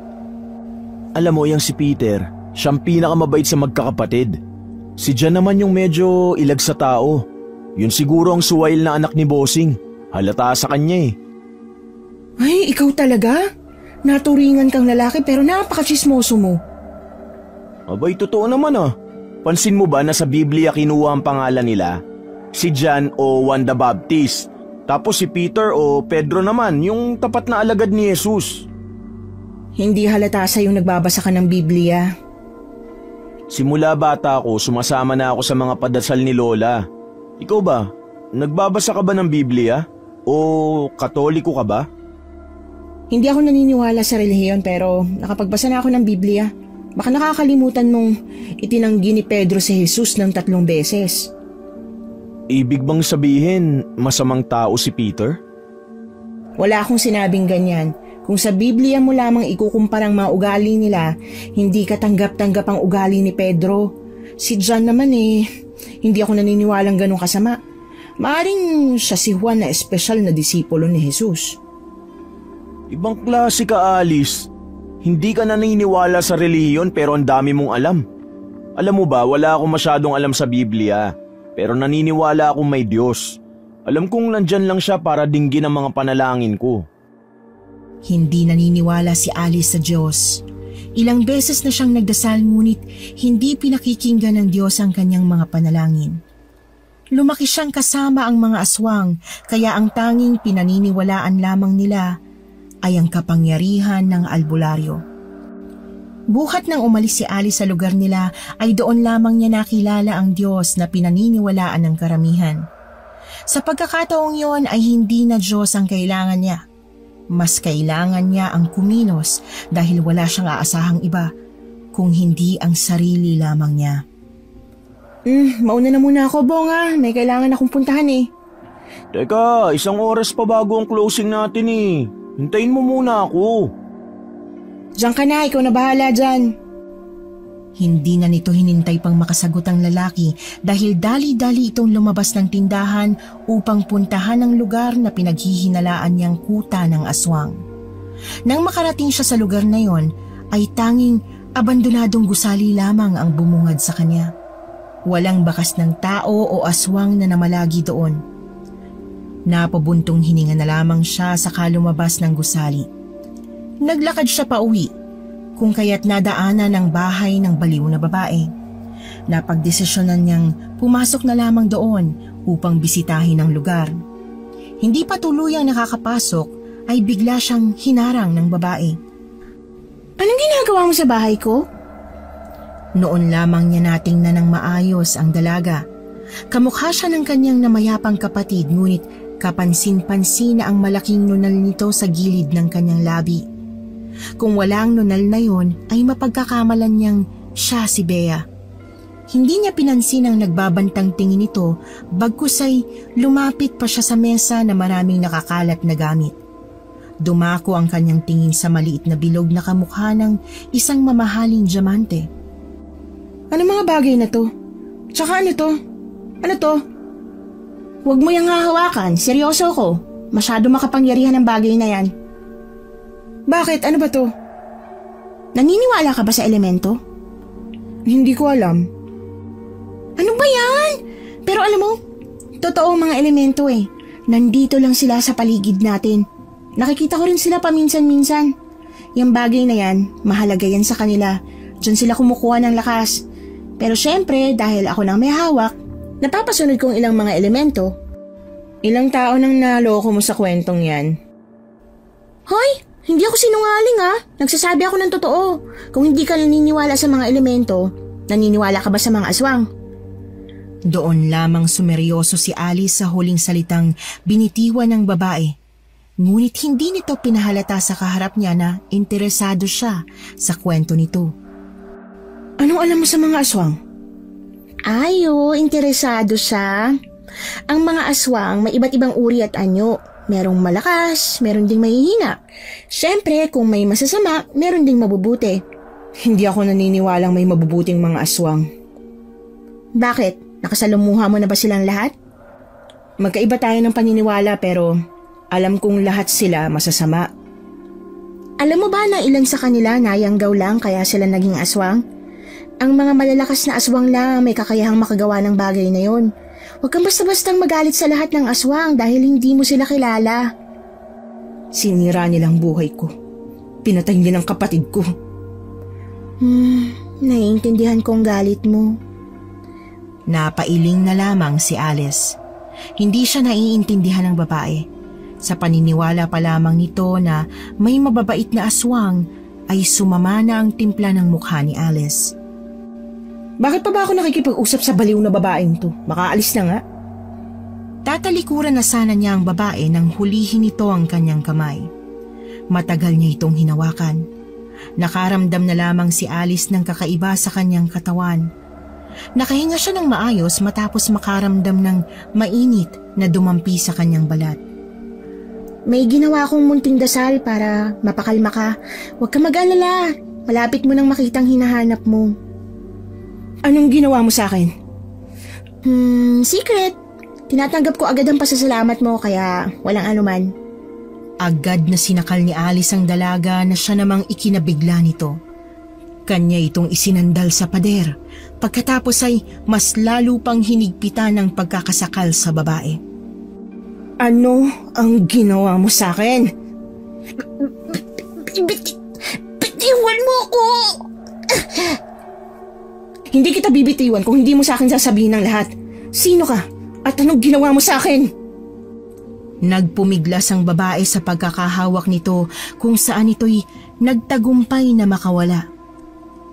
Alam mo, yung si Peter, siyang pinakamabait sa magkakapatid. Si Jan naman yung medyo ilag sa tao. Yun siguro ang suwail na anak ni Bossing. Halata sa kanya eh. Ay, ikaw talaga? Naturingan kang lalaki pero napaka-chismoso mo. Abay, totoo naman ah. Pansin mo ba na sa Biblia kinuha ang pangalan nila? Si John o Juan the Baptist. Tapos si Peter o Pedro naman, yung tapat na alagad ni Jesus. Hindi halata sa yung nagbabasa ka ng Biblia. Simula bata ako, sumasama na ako sa mga padasal ni Lola. Ikaw ba? Nagbabasa ka ba ng Biblia? O Katoliko ka ba? Hindi ako naniniwala sa relihiyon pero nakapagbasa na ako ng Biblia. Baka nakakalimutan mong itinanggi ni Pedro si Jesus ng 3 beses. Ibig bang sabihin masamang tao si Peter? Wala akong sinabing ganyan. Kung sa Biblia mo lamang ikukumpara ang mga ugali nila, hindi ka tanggap-tanggap ang ugali ni Pedro. Si John naman hindi ako naniniwalang ganun kasama. Maaring siya si Juan na espesyal na disipulo ni Jesus. Ibang klase ka, Alice. Hindi ka naniniwala sa relihiyon pero ang dami mong alam. Alam mo ba, wala akong masyadong alam sa Biblia, pero naniniwala akong may Diyos. Alam kong nandyan lang siya para dinggin ang mga panalangin ko. Hindi naniniwala si Alice sa Diyos. Ilang beses na siyang nagdasal ngunit hindi pinakikinggan ng Diyos ang kanyang mga panalangin. Lumaki siyang kasama ang mga aswang kaya ang tanging pinaniniwalaan lamang nila ay ang kapangyarihan ng albularyo. Buhat nang umalis si Alice sa lugar nila ay doon lamang niya nakilala ang Diyos na pinaniniwalaan ng karamihan. Sa pagkakataong yon ay hindi na Diyos ang kailangan niya. Mas kailangan niya ang kumilos dahil wala siyang aasahang iba kung hindi ang sarili lamang niya. Mauna na muna ako, Bong. May kailangan akong puntahan eh. Teka, 1 oras pa bago ang closing natin eh. Hintayin mo muna ako. Diyan ka na, ikaw na bahala dyan. Hindi na nito hinintay pang makasagot ang lalaki dahil dali-dali itong lumabas ng tindahan upang puntahan ang lugar na pinaghihinalaan niyang kuta ng aswang. Nang makarating siya sa lugar na yon, ay tanging abandonadong gusali lamang ang bumungad sa kanya. Walang bakas ng tao o aswang na namalagi doon. Napabuntong hininga na lamang siya saka lumabas ng gusali. Naglakad siya pa uwi, kung kaya't nadaanan ng bahay ng baliw na babae. Napagdesisyonan niyang pumasok na lamang doon upang bisitahin ang lugar. Hindi pa tuluyang nakakapasok ay bigla siyang hinarang ng babae. Anong ginagawa mo sa bahay ko? Noon lamang niya natingnan ng maayos ang dalaga. Kamukha siya ng kanyang namayapang kapatid, ngunit kapansin-pansin na ang malaking nunal nito sa gilid ng kanyang labi. Kung wala ang nunal na yon, ay mapagkakamalan niyang siya si Bea. Hindi niya pinansin ang nagbabantang tingin nito, bagkus ay lumapit pa siya sa mesa na maraming nakakalat na gamit. Dumako ang kanyang tingin sa maliit na bilog na kamukha ng isang mamahaling diamante. Ano mga bagay na to? Tsaka ano to? Ano to? Huwag mo yung hahawakan, seryoso ko. Masyado makapangyarihan ang bagay na yan. Bakit? Ano ba to? Naniniwala ka ba sa elemento? Hindi ko alam. Ano ba yan? Pero alam mo, totoo mga elemento eh. Nandito lang sila sa paligid natin. Nakikita ko rin sila paminsan-minsan. Yung bagay na yan, mahalaga yan sa kanila. Diyan sila kumukuha ng lakas. Pero syempre, dahil ako nang may hawak, napapasunod kong ilang mga elemento. Ilang tao nang naloko mo sa kwentong yan? Hoy! Hindi ako sinungaling ha. Nagsasabi ako ng totoo. Kung hindi ka naniniwala sa mga elemento, naniniwala ka ba sa mga aswang? Doon lamang sumeryoso si Alice sa huling salitang binitiwan ng babae. Ngunit hindi nito pinahalata sa kaharap niya na interesado siya sa kwento nito. Anong alam mo sa mga aswang? Interesado siya. Ang mga aswang may iba't ibang uri at anyo. Merong malakas, meron ding mahihina. Siyempre, kung may masasama, meron ding mabubuti. Hindi ako naniniwalang may mabubuting mga aswang. Bakit? Nakasalumuha mo na ba silang lahat? Magkaiba tayo ng paniniwala pero alam kong lahat sila masasama. Alam mo ba na ilan sa kanila nayanggaw lang kaya sila naging aswang? Ang mga malalakas na aswang lang may kakayahang makagawa ng bagay na yon. Huwag kang basta-bastang magalit sa lahat ng aswang dahil hindi mo sila kilala. Sinira nilang buhay ko. Pinatay nilang kapatid ko. Naiintindihan kong galit mo. Napailing na lamang si Alice. Hindi siya naiintindihan ng babae. Sa paniniwala pa lamang nito na may mababait na aswang ay sumama na ang timpla ng mukha ni Alice. Bakit pa ba ako nakikipag-usap sa baliw na babaeng to? Makaalis na nga. Tatalikuran na sana niya ang babae nang hulihin nito ang kanyang kamay. Matagal niya itong hinawakan. Nakaramdam na lamang si Alice ng kakaiba sa kanyang katawan. Nakahinga siya ng maayos matapos makaramdam ng mainit na dumampi sa kanyang balat. May ginawa akong munting dasal para mapakalma ka. Huwag ka mag-alala. Malapit mo nang makitang hinahanap mo. Anong ginawa mo sa akin? Secret. Tinatanggap ko agad ang pasasalamat mo kaya walang anuman. Agad na sinakal ni Alice ang dalaga na siya namang ikinabigla nito. Kanya itong isinandal sa pader. Pagkatapos ay mas lalo pang hinigpitan ng pagkakasakal sa babae. Ano ang ginawa mo sa akin? Bitiwan mo ako! Hindi kita bibitiwan kung hindi mo sa akin sasabihin ng lahat. Sino ka? At anong ginawa mo sa akin? Nagpumiglas ang babae sa pagkakahawak nito kung saan ito'y nagtagumpay na makawala.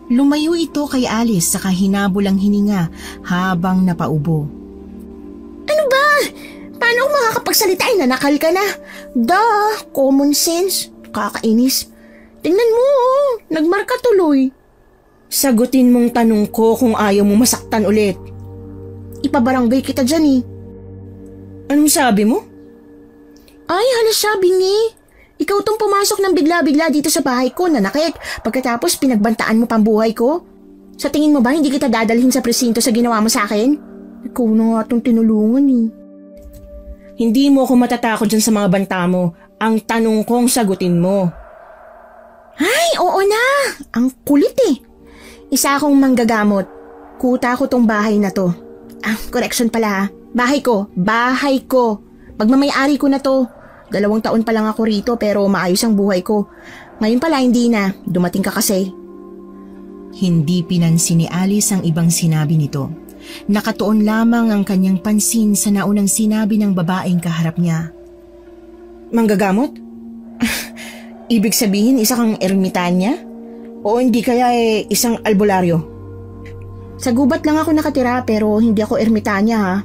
Lumayo ito kay Alice sa kahinabulang hininga habang napaubo. Ano ba? Paano ako makakapagsalita? Nanakal ka na. Common sense. Kakainis. Tingnan mo, nagmarka tuloy. Sagutin mong tanong ko kung ayaw mo masaktan ulit. Ipabarangay kita dyan eh. Anong sabi mo? Ay, hala siya, bingi. Ikaw tong pumasok ng bigla-bigla dito sa bahay ko, nanakit. Pagkatapos pinagbantaan mo pang buhay ko. Sa tingin mo ba hindi kita dadalhin sa presinto sa ginawa mo sa akin? Ikaw na nga itong tinulungan eh. Hindi mo ako matatakot dyan sa mga banta mo. Ang tanong kong sagutin mo. Ay, oo na. Ang kulit eh. Isa akong manggagamot. Kuta ko tong bahay na to. Correction pala ha. Bahay ko. Bahay ko. Pagmamayari ko na to. 2 taon pa lang ako rito pero maayos ang buhay ko. Ngayon pala hindi na. Dumating ka kasi. Hindi pinansin ni Alice ang ibang sinabi nito. Nakatuon lamang ang kanyang pansin sa naunang sinabi ng babaeng kaharap niya. Manggagamot? Ibig sabihin isa kang ermitanya? O hindi kaya isang albularyo? Sa gubat lang ako nakatira pero hindi ako ermitanya ha.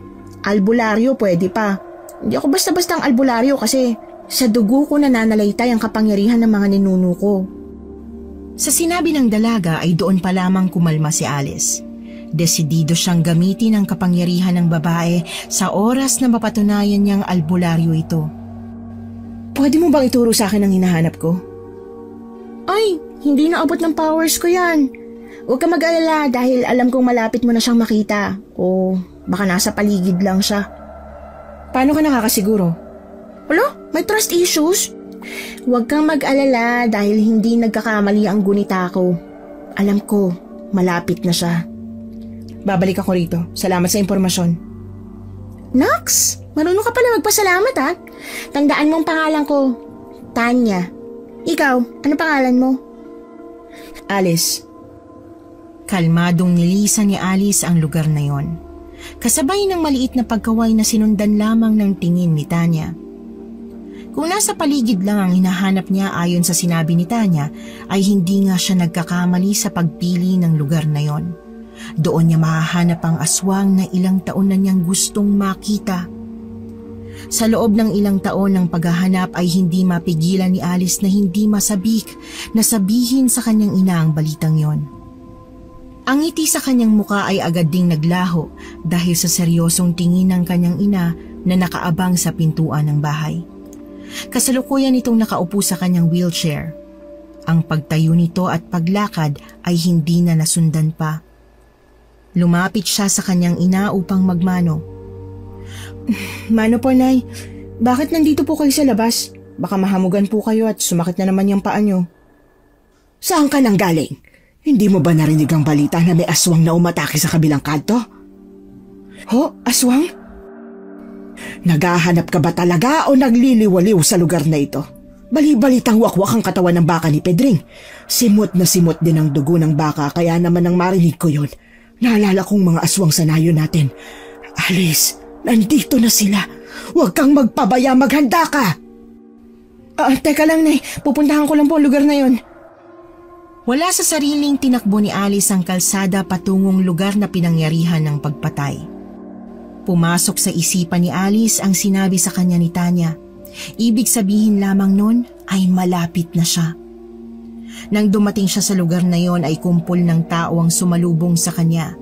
Albularyo pwede pa. Hindi ako basta-basta ang albularyo kasi sa dugo ko nananalaytay ang kapangyarihan ng mga ninuno ko. Sa sinabi ng dalaga ay doon pa lamang kumalma si Alice. Desidido siyang gamitin ang kapangyarihan ng babae sa oras na mapatunayan niyang albularyo ito. Pwede mo bang ituro sa akin ang hinahanap ko? Ay, hindi na abot ng powers ko yan. Huwag ka mag-alala dahil alam kong malapit mo na siyang makita o baka nasa paligid lang siya. Paano ka nakakasiguro? Wala, may trust issues. Huwag kang mag-alala dahil hindi nagkakamali ang gunita ko. Alam ko, malapit na siya. Babalik ako rito. Salamat sa impormasyon. Nax, marunong ka pala magpasalamat ha. Tandaan mo ang pangalan ko, Tanya. Ikaw, ano pangalan mo? Alice. Kalmadong nilisan ni Alice ang lugar na yon. Kasabay ng maliit na pagkaway na sinundan lamang ng tingin ni Tanya. Kung nasa paligid lang ang hinahanap niya ayon sa sinabi ni Tanya, ay hindi nga siya nagkakamali sa pagpili ng lugar na yon. Doon niya mahahanap ang aswang na ilang taon na niyang gustong makita. Sa loob ng ilang taon ng paghahanap ay hindi mapigilan ni Alice na hindi masabik na sabihin sa kanyang ina ang balitang yon. Ang ngiti sa kanyang muka ay agad ding naglaho dahil sa seryosong tingin ng kanyang ina na nakaabang sa pintuan ng bahay. Kasalukuyan itong nakaupo sa kanyang wheelchair. Ang pagtayo nito at paglakad ay hindi na nasundan pa. Lumapit siya sa kanyang ina upang magmano. Mano po, Nay. Bakit nandito po kayo sa labas? Baka mahamugan po kayo at sumakit na naman yung paa nyo. Saan ka nang galing? Hindi mo ba narinig ang balita na may aswang na umatake sa kabilang kanto? Ho? Aswang? Naghahanap ka ba talaga o nagliliwaliw sa lugar na ito? Bali-balitang wakwak ang katawan ng baka ni Pedring. Simot na simot din ang dugo ng baka kaya naman nang marinig ko yon. Naalala kong mga aswang sanayo natin. Alice, nandito na sila. Huwag kang magpabaya, maghanda ka. Teka lang, Nay. Pupuntahan ko lang po ang lugar na yon. Wala sa sariling tinakbo ni Alice ang kalsada patungong lugar na pinangyarihan ng pagpatay. Pumasok sa isipan ni Alice ang sinabi sa kanya ni Tanya. Ibig sabihin lamang nun ay malapit na siya. Nang dumating siya sa lugar na yon ay kumpol ng tao ang sumalubong sa kanya.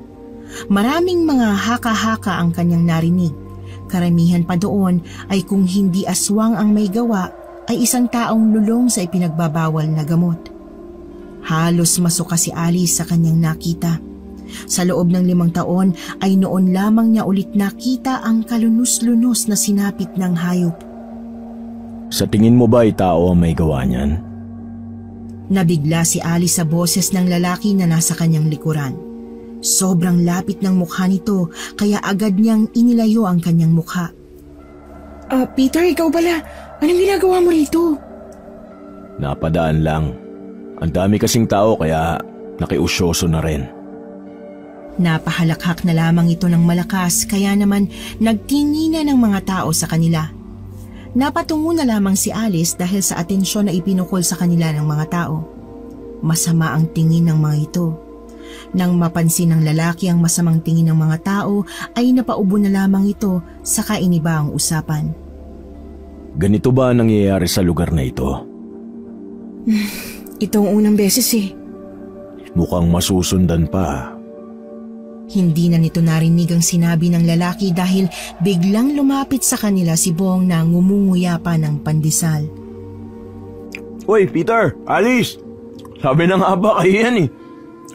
Maraming mga haka-haka ang kanyang narinig. Karamihan pa doon ay kung hindi aswang ang may gawa ay isang taong lulong sa ipinagbabawal na gamot. Halos masuka si Alice sa kanyang nakita. Sa loob ng 5 taon ay noon lamang niya ulit nakita ang kalunos-lunos na sinapit ng hayop. Sa tingin mo ba ay tao ang may gawa niyan? Nabigla si Alice sa boses ng lalaki na nasa kanyang likuran. Sobrang lapit ng mukha nito kaya agad niyang inilayo ang kanyang mukha. Peter, ikaw pala. Anong ginagawa mo rito? Napadaan lang. Ang dami kasing tao kaya nakiusyoso na rin. Napahalakhak na lamang ito ng malakas kaya naman nagtinginan ng mga tao sa kanila. Napatungo na lamang si Alice dahil sa atensyon na ipinukol sa kanila ng mga tao. Masama ang tingin ng mga ito. Nang mapansin ng lalaki ang masamang tingin ng mga tao ay napaubo na lamang ito saka iniba ang usapan. Ganito ba ang nangyayari sa lugar na ito? Itong unang beses eh. Mukhang masusundan pa. Hindi na nito narinig ang sinabi ng lalaki dahil biglang lumapit sa kanila si Bong na ngumunguya pa ng pandesal. Hoy, Peter! Alice! Sabi na nga ba kayo yan eh.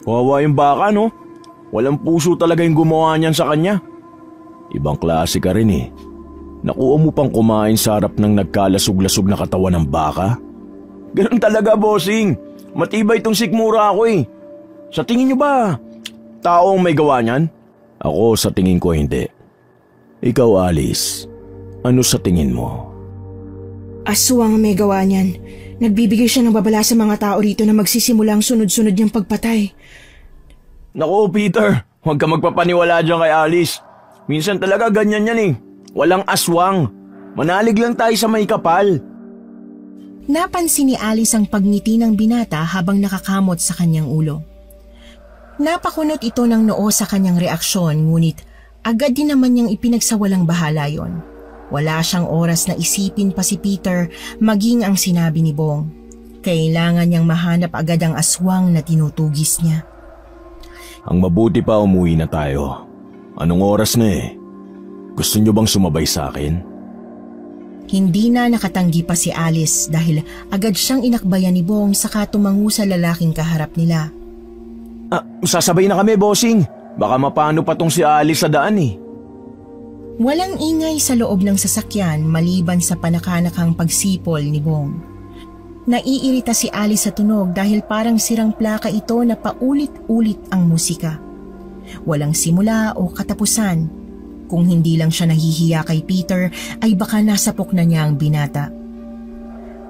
Kawawa yung baka, no? Walang puso talaga yung gumawa niyan sa kanya. Ibang klase ka rin eh. Nakuha mo pang kumain sa harap ng nagkalasog-lasog na katawan ng baka? Ganun talaga, bossing. Matibay itong sikmura ako eh. Sa tingin niyo ba, tao ang may gawa niyan? Ako sa tingin ko hindi. Ikaw, Alice, ano sa tingin mo? Aswang ang may gawa niyan. Nagbibigay siya ng babala sa mga tao rito na magsisimula ang sunod-sunod niyang pagpatay. Naku, Peter, huwag ka magpapaniwala dyan kay Alice. Minsan talaga ganyan yan eh. Walang aswang. Manalig lang tayo sa may kapal. Napansin ni Alice ang pagngiti ng binata habang nakakamot sa kanyang ulo. Napakunot ito ng noo sa kanyang reaksyon, ngunit agad din naman niyang ipinagsawalang bahala yon. Wala siyang oras na isipin pa si Peter maging ang sinabi ni Bong. Kailangan niyang mahanap agad ang aswang na tinutugis niya. Ang mabuti pa umuwi na tayo. Anong oras na eh? Gusto niyo bang sumabay sa akin? Hindi na nakatanggi pa si Alice dahil agad siyang inakbayan ni Bong saka tumango sa lalaking kaharap nila. Sasabay na kami, bossing. Baka mapano pa tong si Alice sa daan eh. Walang ingay sa loob ng sasakyan maliban sa panakanakang pagsipol ni Bong. Naiirita si Alice sa tunog dahil parang sirang plaka ito na paulit-ulit ang musika. Walang simula o katapusan. Kung hindi lang siya nahihiya kay Peter ay baka nasapok na niya ang binata.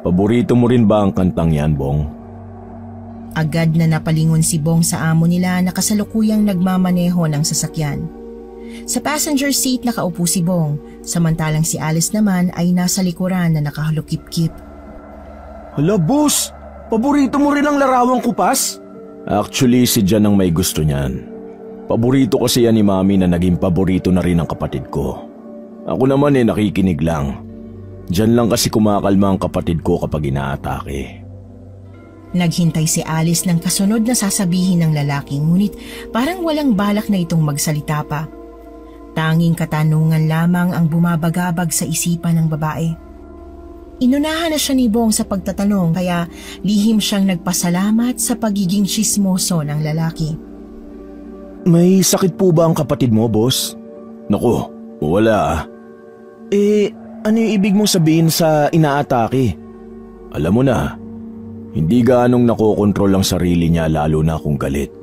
Paborito mo rin ba ang kantang yan, Bong? Agad na napalingon si Bong sa amo nila na kasalukuyang nagmamaneho ng sasakyan. Sa passenger seat nakaupo si Bong, samantalang si Alice naman ay nasa likuran na nakahalukip-kip. Hala, boss! Paborito mo rin ang larawang kupas? Actually, si Jan ang may gusto niyan. Paborito kasi yan ni Mami na naging paborito na rin ng kapatid ko. Ako naman nakikinig lang. Diyan lang kasi kumakalma ang kapatid ko kapag inaatake. Naghintay si Alice ng kasunod na sasabihin ng lalaki, ngunit parang walang balak na itong magsalita pa. Tanging katanungan lamang ang bumabagabag sa isipan ng babae. Inunahan na siya ni Bong sa pagtatanong kaya lihim siyang nagpasalamat sa pagiging tsismoso ng lalaki. May sakit po ba ang kapatid mo, boss? Naku, wala. Ano yung ibig mong sabihin sa inaatake? Alam mo na, hindi gaanong nakokontrol ang sarili niya lalo na kung galit.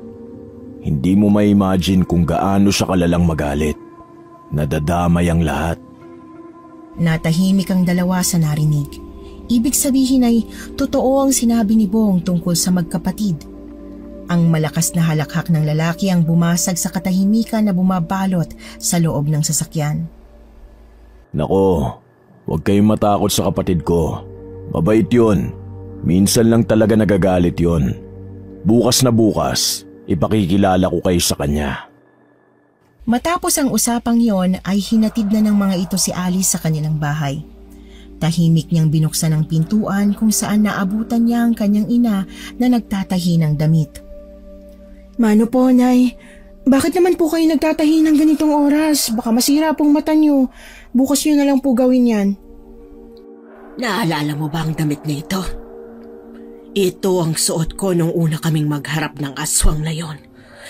Hindi mo ma-imagine kung gaano siya kalalang magalit. Nadadamay ang lahat. Natahimik ang dalawa sa narinig. Ibig sabihin ay totoo ang sinabi ni Bong tungkol sa magkapatid. Ang malakas na halakhak ng lalaki ang bumasag sa katahimikan na bumabalot sa loob ng sasakyan. Nako, huwag kayong matakot sa kapatid ko. Mabait yun. Minsan lang talaga nagagalit yun. Bukas na bukas, ipakikilala ko kayo sa kanya. Matapos ang usapang yon ay hinatid na ng mga ito si Alice sa kanilang bahay. Tahimik niyang binuksan ang pintuan kung saan naabutan niya ang kanyang ina na nagtatahi ng damit. Mano po, Nay? Bakit naman po kayo nagtatahi ng ganitong oras? Baka masira pong mata niyo. Bukas niyo na lang po gawin yan. Naalala mo ba ang damit na ito? Ito ang suot ko nung una kaming magharap ng aswang na yon.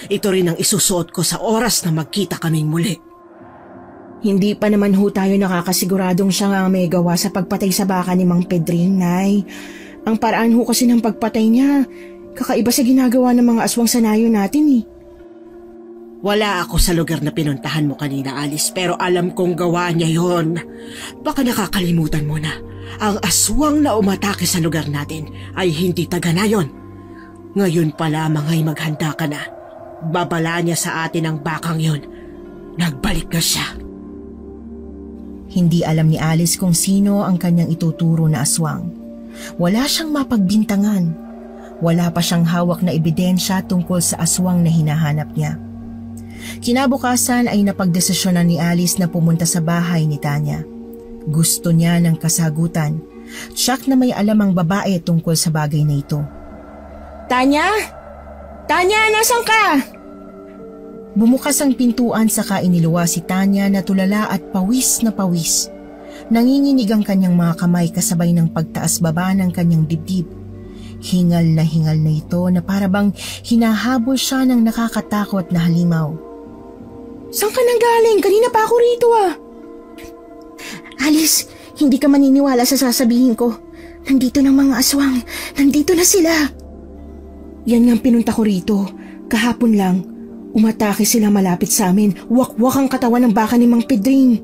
Ito rin ang isusuot ko sa oras na magkita kaming muli. Hindi pa naman ho tayo nakakasiguradong siya nga may gawa sa pagpatay sa baka ni Mang Pedring, Nay. Ang paraan ho kasi ng pagpatay niya, kakaiba sa ginagawa ng mga aswang sanayo natin eh. Wala ako sa lugar na pinuntahan mo kanina, Alice, pero alam kong gawa niya yon. Baka nakakalimutan mo na. Ang aswang na umatake sa lugar natin ay hindi taga na yon. Ngayon pa lamang ay maghanda ka na. Babala niya sa atin ang bakang yon. Nagbalik na siya. Hindi alam ni Alice kung sino ang kanyang ituturo na aswang. Wala siyang mapagbintangan. Wala pa siyang hawak na ebidensya tungkol sa aswang na hinahanap niya. Kinabukasan ay napagdesisyonan ni Alice na pumunta sa bahay ni Tanya. Gusto niya ng kasagutan. Tiyak na may alam ang babae tungkol sa bagay na ito. Tanya? Tanya, nasan ka? Bumukas ang pintuan saka iniluwa si Tanya na tulala at pawis na pawis. Nanginginig ang kanyang mga kamay kasabay ng pagtaas-baba ng kanyang dibdib. Hingal na ito na parabang hinahabol siya ng nakakatakot na halimaw. Saan ka nang galing? Kanina pa ako rito ah. Alice, hindi ka maniniwala sa sasabihin ko. Nandito ng mga aswang. Nandito na sila. Yan nga pinunta ko rito. Kahapon lang, umatake sila malapit sa amin. Wakwak ang katawan ng baka ni Mang Pedring.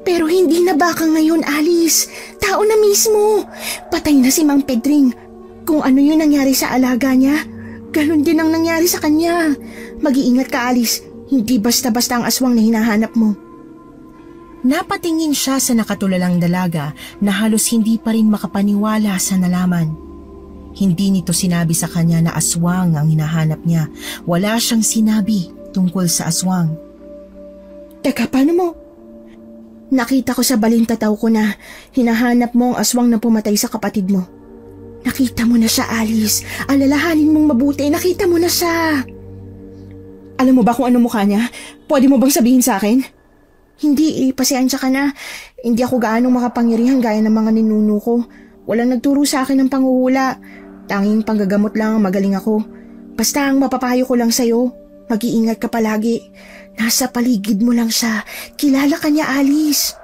Pero hindi na baka ngayon, Alice. Tao na mismo. Patay na si Mang Pedring. Kung ano yung nangyari sa alaga niya, ganun din ang nangyari sa kanya. Mag-iingat ka, Alice. Hindi basta-basta ang aswang na hinahanap mo. Napatingin siya sa nakatulalang dalaga na halos hindi pa rin makapaniwala sa nalaman. Hindi nito sinabi sa kanya na aswang ang hinahanap niya. Wala siyang sinabi tungkol sa aswang. Teka, paano mo? Nakita ko sa balintataw ko na hinahanap mo ang aswang na pumatay sa kapatid mo. Nakita mo na siya, Alice. Alalahanin mong mabuti. Nakita mo na siya. Alam mo ba kung ano mukha niya? Pwede mo bang sabihin sa akin? Hindi pasensya ka na. Hindi ako gaano makapangyarihan gaya ng mga ninuno ko. Walang nagturo sa akin ng panghuhula. Tanging panggagamot lang ang magaling ako. Basta ang mapapayo ko lang sa'yo, mag-iingat ka palagi. Nasa paligid mo lang siya. Kilala ka niya, Alice.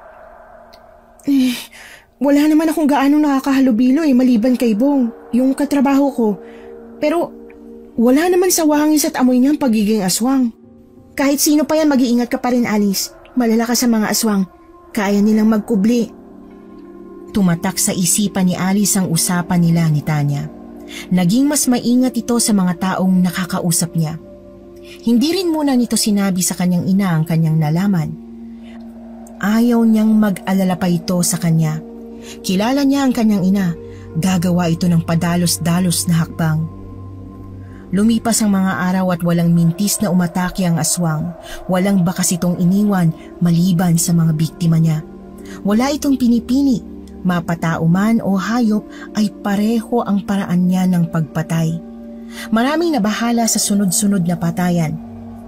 Wala naman akong gaano nakakahalubilo maliban kay Bong, yung katrabaho ko. Pero wala naman sa wangis at amoy niya ang pagiging aswang. Kahit sino pa yan, mag-iingat ka pa rin, Alice. Malala ka sa mga aswang. Kaya nilang magkubli. Tumatak sa isipan ni Alice ang usapan nila ni Tanya. Naging mas maingat ito sa mga taong nakakausap niya. Hindi rin muna nito sinabi sa kanyang ina ang kanyang nalaman. Ayaw niyang mag-alala pa ito sa kanya. Kilala niya ang kanyang ina. Gagawa ito ng padalos-dalos na hakbang. Lumipas ang mga araw at walang mintis na umatake ang aswang. Walang bakas itong iniwan maliban sa mga biktima niya. Wala itong pinipini. Mapatao man o hayop ay pareho ang paraan niya ng pagpatay. Maraming nabahala sa sunod-sunod na patayan.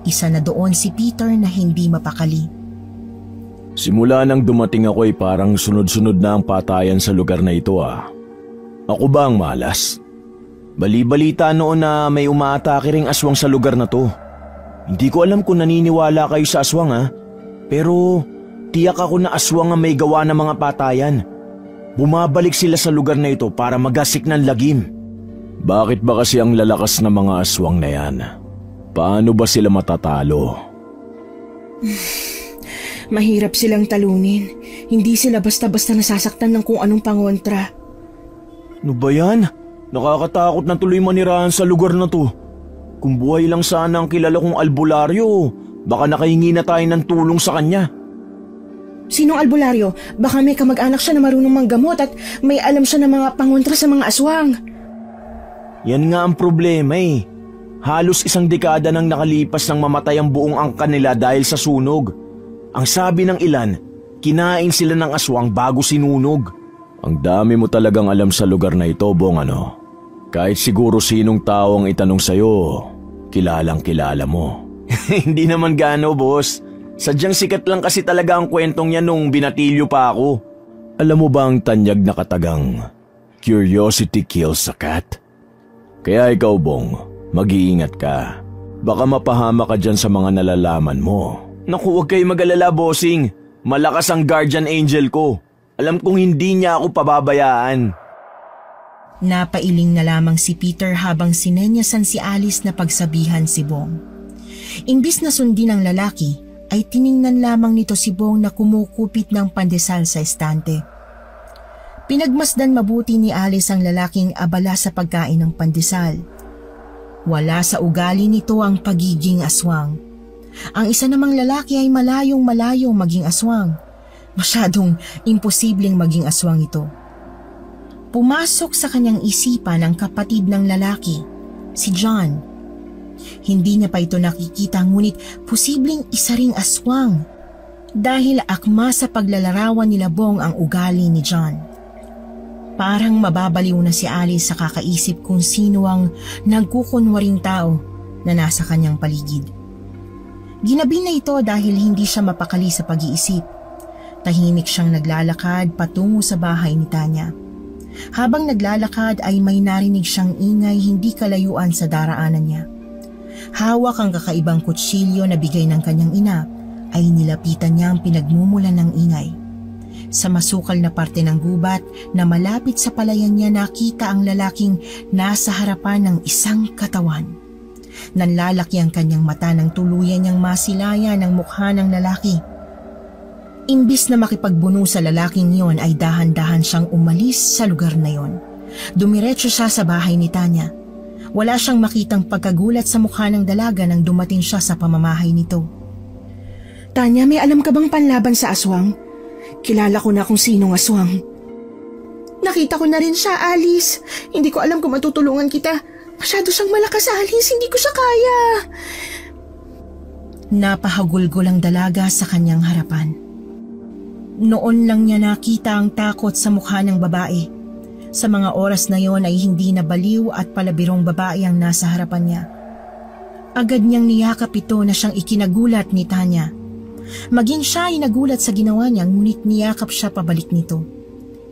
Isa na doon si Peter na hindi mapakali. Simula nang dumating ako ay parang sunod-sunod na ang patayan sa lugar na ito Ako ba ang malas? Bali-balita noon na may umaatake ring aswang sa lugar na to. Hindi ko alam kung naniniwala kayo sa aswang pero tiyak ako na aswang ang may gawa ng mga patayan. Bumabalik sila sa lugar na ito para magasik ng lagim. Bakit ba kasi ang lalakas ng mga aswang na yan? Paano ba sila matatalo? Mahirap silang talunin. Hindi sila basta-basta nasasaktan ng kung anong pangontra. Ano ba yan? Nakakatakot na tuloy manirahan sa lugar na to. Kung buhay lang sana ang kilala kong albularyo, baka nakahingi na tayo ng tulong sa kanya. Sinong albularyo? Baka may kamag-anak siya na marunong manggamot at may alam siya ng mga pangontra sa mga aswang. Yan nga ang problema Halos 1 dekada nang nakalipas nang mamatay ang buong angkan nila dahil sa sunog. Ang sabi ng ilan, kinain sila ng aswang bago sinunog. Ang dami mo talagang alam sa lugar na ito, Bong Kahit siguro sinong tao ang itanong sa'yo, kilalang kilala mo. Hindi naman gaano, boss. Sadyang sikat lang kasi talaga ang kwentong yan nung binatilyo pa ako. Alam mo ba ang tanyag na katagang, curiosity kills a cat? Kaya ikaw, Bong, mag-iingat ka. Baka mapahama ka dyan sa mga nalalaman mo. Naku, huwag kayo mag-alala, bossing. Malakas ang guardian angel ko. Alam kong hindi niya ako pababayaan. Napailing na lamang si Peter habang sinenyasan si Alice na pagsabihan si Bong. Imbis na sundin ang lalaki, ay tiningnan lamang nito si Bong na kumukupit ng pandesal sa estante. Pinagmasdan mabuti ni Alice ang lalaking abala sa pagkain ng pandesal. Wala sa ugali nito ang pagiging aswang. Ang isa namang lalaki ay malayong-malayong maging aswang. Masyadong imposibleng maging aswang ito. Pumasok sa kanyang isipan ang kapatid ng lalaki, si John. Hindi niya pa ito nakikita ngunit posibleng isa ring aswang dahil akma sa paglalarawan nila Bong ang ugali ni John. Parang mababaliw na si Alice sa kakaisip kung sino ang nagkukunwaring tao na nasa kanyang paligid. Ginabi na ito dahil hindi siya mapakali sa pag-iisip. Tahimik siyang naglalakad patungo sa bahay ni Tanya. Habang naglalakad ay may narinig siyang ingay hindi kalayuan sa daraanan niya. Hawak ang kakaibang kutsilyo na bigay ng kanyang ina ay nilapitan niya ang pinagmumulan ng ingay. Sa masukal na parte ng gubat na malapit sa palayan niya nakita ang lalaking nasa harapan ng isang katawan. Nanlalaki ang kanyang mata nang tuluyan niyang masilaya ng mukha ng lalaki. Imbis na makipagbuno sa lalaking yon ay dahan-dahan siyang umalis sa lugar na yon. Dumiretso siya sa bahay ni Tanya. Wala siyang makitang pagkagulat sa mukha ng dalaga nang dumating siya sa pamamahay nito. Tanya, may alam ka bang panlaban sa aswang? Kilala ko na kung sinong aswang. Nakita ko na rin siya, Alice. Hindi ko alam kung matutulungan kita. Masyado siyang malakas, Alice. Hindi ko siya kaya. Napahagulgol ang dalaga sa kanyang harapan. Noon lang niya nakita ang takot sa mukha ng babae. Sa mga oras na yon ay hindi na baliw at palabirong babae ang nasa harapan niya. Agad niyang niyakap ito na siyang ikinagulat ni Tanya. Maging siya ay nagulat sa ginawa niya, ngunit niyakap siya pabalik nito.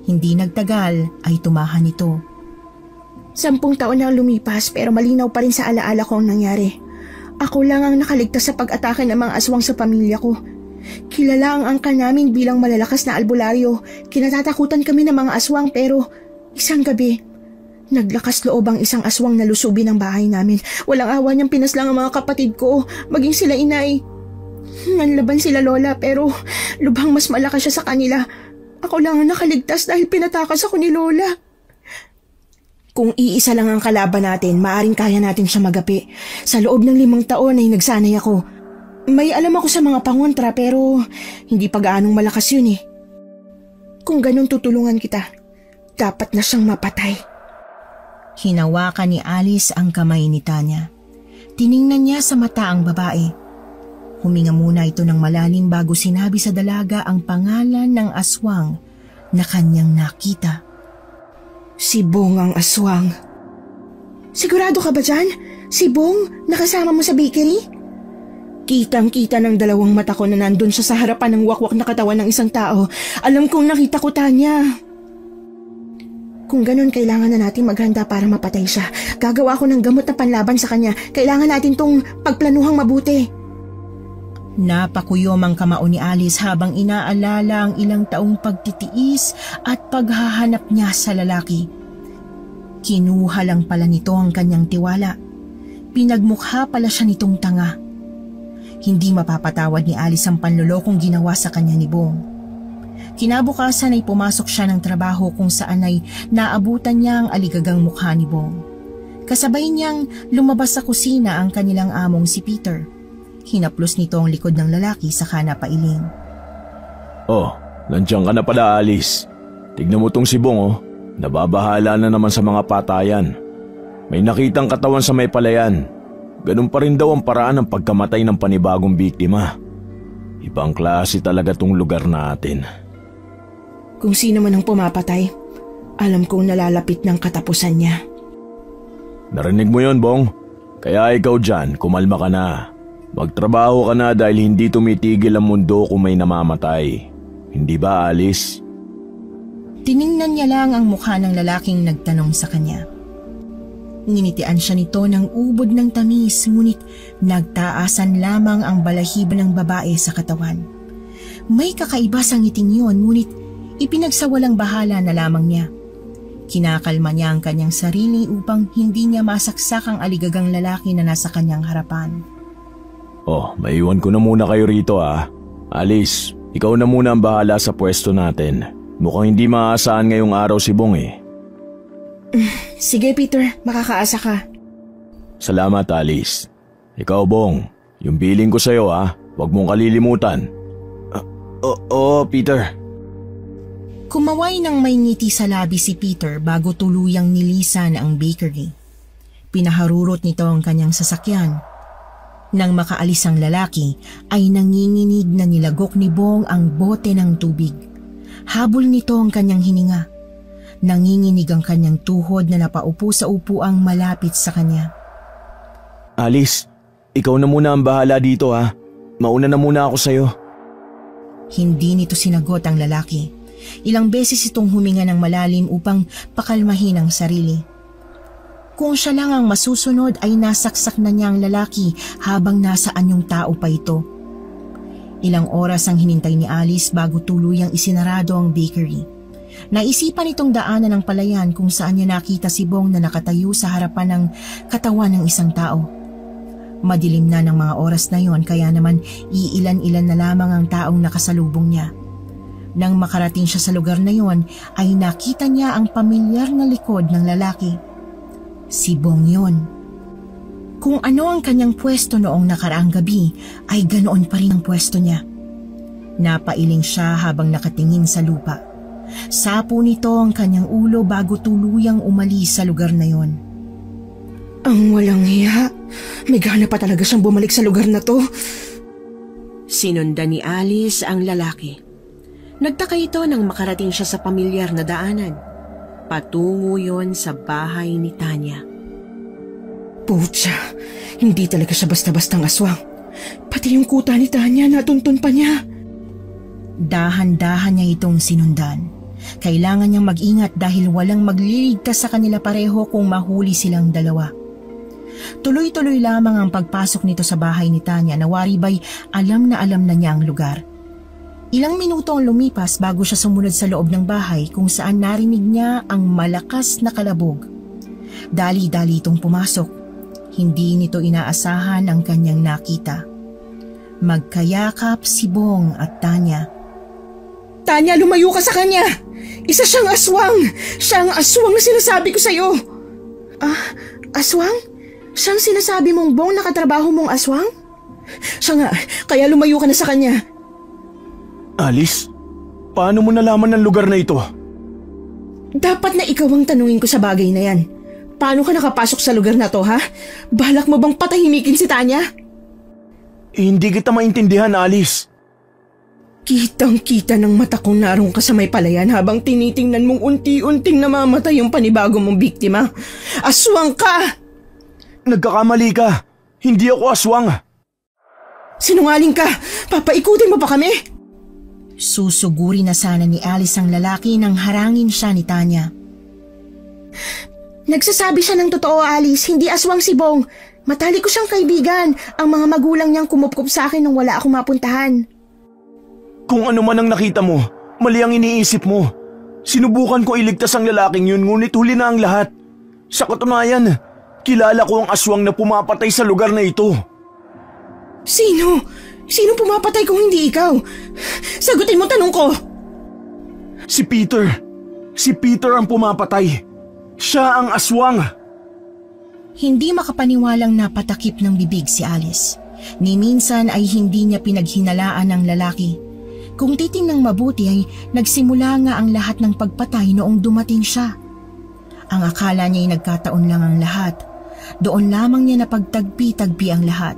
Hindi nagtagal ay tumahan ito. 10 taon na lumipas pero malinaw pa rin sa alaala ko ang nangyari. Ako lang ang nakaligtas sa pag-atake ng mga aswang sa pamilya ko. Kilala ang angkan namin bilang malalakas na albularyo. Kinatatakutan kami ng mga aswang pero isang gabi, naglakas loob ang isang aswang na lusubin ang bahay namin. Walang awa niyang pinaslang ang mga kapatid ko, maging sila inay. Nanlaban sila lola pero lubhang mas malakas siya sa kanila. Ako lang ang nakaligtas dahil pinatakas ako ni lola. Kung iisa lang ang kalaban natin, maaring kaya natin siya magapi. Sa loob ng 5 taon ay nagsanay ako. May alam ako sa mga pangontra pero hindi pa gaanong malakas yun eh. Kung ganun tutulungan kita, dapat na siyang mapatay. Hinawakan ni Alice ang kamay ni Tanya. Tiningnan niya sa mata ang babae. Huminga muna ito ng malalim bago sinabi sa dalaga ang pangalan ng aswang na kanyang nakita. Si Bong ang aswang. Sigurado ka ba dyan? Si Bong, nakasama mo sa bakery? Kitang-kita ng 2 mata ko na nandun siya sa harapan ng wakwak na katawan ng isang tao. Alam kong nakita ko, Tanya. Kung ganun, kailangan na natin maghanda para mapatay siya. Gagawa ko ng gamot na panlaban sa kanya. Kailangan natin tong pagplanuhang mabuti. Napakuyom ang kamao ni Alice habang inaalala ang ilang taong pagtitiis at paghahanap niya sa lalaki. Kinuha lang pala nito ang kanyang tiwala. Pinagmukha pala siya nitong tanga. Hindi mapapatawad ni Alice ang panlolokong ginawa sa kanya ni Bong. Kinabukasan ay pumasok siya ng trabaho kung saan ay naabutan niya ang aligagang mukha ni Bong. Kasabay niyang lumabas sa kusina ang kanilang among si Peter. Hinaplos nito ang likod ng lalaki saka napailing. Oh, nandiyan ka na pala, Alice. Tignan mo tong si Bong, oh. Nababahala na naman sa mga patayan. May nakitang katawan sa may palayan. Ganun pa rin daw ang paraan ng pagkamatay ng panibagong biktima. Ibang klase talaga tong lugar natin. Kung sino man ang pumapatay, alam kong nalalapit ng katapusan niya. Narinig mo yon, Bong? Kaya ikaw dyan, kumalma ka na. Magtrabaho ka na dahil hindi tumitigil ang mundo kung may namamatay. Hindi ba, Alice? Tiningnan niya lang ang mukha ng lalaking nagtanong sa kanya. Nginitian siya nito ng ubod ng tamis, ngunit nagtaasan lamang ang balahibo ng babae sa katawan. May kakaiba sa ngiting yun, ngunit ipinagsawalang bahala na lamang niya. Kinakalma niya ang kanyang sarili upang hindi niya masaksak ang aligagang lalaki na nasa kanyang harapan. Oh, maiwan ko na muna kayo rito, ah. Alice, ikaw na muna ang bahala sa pwesto natin. Mukhang hindi maaasahan ngayong araw si Bong eh. Sige, Peter, makakaasa ka. Salamat, Alice. Ikaw, Bong, yung billing ko sa'yo, ah. Huwag mong kalilimutan. Oo, Peter. Kumaway ng may ngiti sa labi si Peter bago tuluyang nilisan ang bakery. Pinaharurot nito ang kanyang sasakyan. Nang makaalis ang lalaki, ay nanginginig na nilagok ni Bong ang bote ng tubig. Habol nito ang kanyang hininga. Nanginginig ang kanyang tuhod na napaupo sa upuang malapit sa kanya. Alice, ikaw na muna ang bahala dito, ha. Mauna na muna ako sa'yo. Hindi nito sinagot ang lalaki. Ilang beses itong huminga ng malalim upang pakalmahin ang sarili. Kung siya lang ang masusunod ay nasaksak na niya ang lalaki habang nasa anyong tao pa ito. Ilang oras ang hinintay ni Alice bago tuluyang isinarado ang bakery. Naisipan itong daanan ng palayan kung saan niya nakita si Bong na nakatayo sa harapan ng katawan ng isang tao. Madilim na ng mga oras na yon kaya naman iilan-ilan na lamang ang taong nakasalubong niya. Nang makarating siya sa lugar na yon ay nakita niya ang pamilyar na likod ng lalaki. Si Bong yon. Kung ano ang kanyang pwesto noong nakaraang gabi ay ganoon pa rin ang pwesto niya. Napailing siya habang nakatingin sa lupa. Sapo nito ang kanyang ulo bago tuluyang umalis sa lugar na yon. Ang walang hiya. May gana pa talaga siyang bumalik sa lugar na to. Sinundan ni Alice ang lalaki. Nagtaka ito nang makarating siya sa pamilyar na daanan. Patungo yon sa bahay ni Tanya. Putya, hindi talaga siya basta-bastang aswang. Pati yung kuta ni Tanya, natuntun pa niya. Dahan-dahan niya itong sinundan. Kailangan niyang mag-ingat dahil walang magliligtas sa kanila pareho kung mahuli silang dalawa. Tuloy-tuloy lamang ang pagpasok nito sa bahay ni Tanya na waribay alam na niya ang lugar. Ilang minuto ang lumipas bago siya sumunod sa loob ng bahay kung saan narinig niya ang malakas na kalabog. Dali-dali itong pumasok. Hindi nito inaasahan ang kanyang nakita. Magkayakap si Bong at Tanya. Tanya, lumayo ka sa kanya! Isa siyang aswang! Siya ang aswang na sinasabi ko sa'yo! Aswang? Siyang sinasabi mong Bong na katrabaho mong aswang? Siya nga, kaya lumayo ka na sa kanya. Alice, paano mo nalaman ng lugar na ito? Dapat na ikaw ang tanungin ko sa bagay na yan. Paano ka nakapasok sa lugar na to, ha? Balak mo bang patahimikin si Tanya? Hindi kita maintindihan, Alice. Kitang-kita ng mata kong naroon ka sa may palayan habang tinitingnan mong unti-unting namamatay yung panibago mong biktima. Aswang ka! Nagkakamali ka. Hindi ako aswang. Sinungaling ka! Papaikutin mo pa kami? Susuguri na sana ni Alice ang lalaki nang harangin siya ni Tanya. Nagsasabi siya ng totoo, Alice. Hindi aswang si Bong. Matalik ko siyang kaibigan. Ang mga magulang niyang kumupkup sa akin nung wala akong mapuntahan. Kung ano man ang nakita mo, mali ang iniisip mo. Sinubukan ko iligtas ang lalaking yun ngunit huli na ang lahat. Sa katunayan, kilala ko ang aswang na pumapatay sa lugar na ito. Sino? Sino pumapatay kung hindi ikaw? Sagutin mo tanong ko. Si Peter. Si Peter ang pumapatay. Siya ang aswang. Hindi makapaniwalang napatakip ng bibig si Alice. Ni minsan ay hindi niya pinaghinalaan ng lalaki. Kung titingnang mabuti ay nagsimula nga ang lahat ng pagpatay noong dumating siya. Ang akala niya ay nagkataon lang ang lahat. Doon lamang niya napagtagpi-tagpi ang lahat.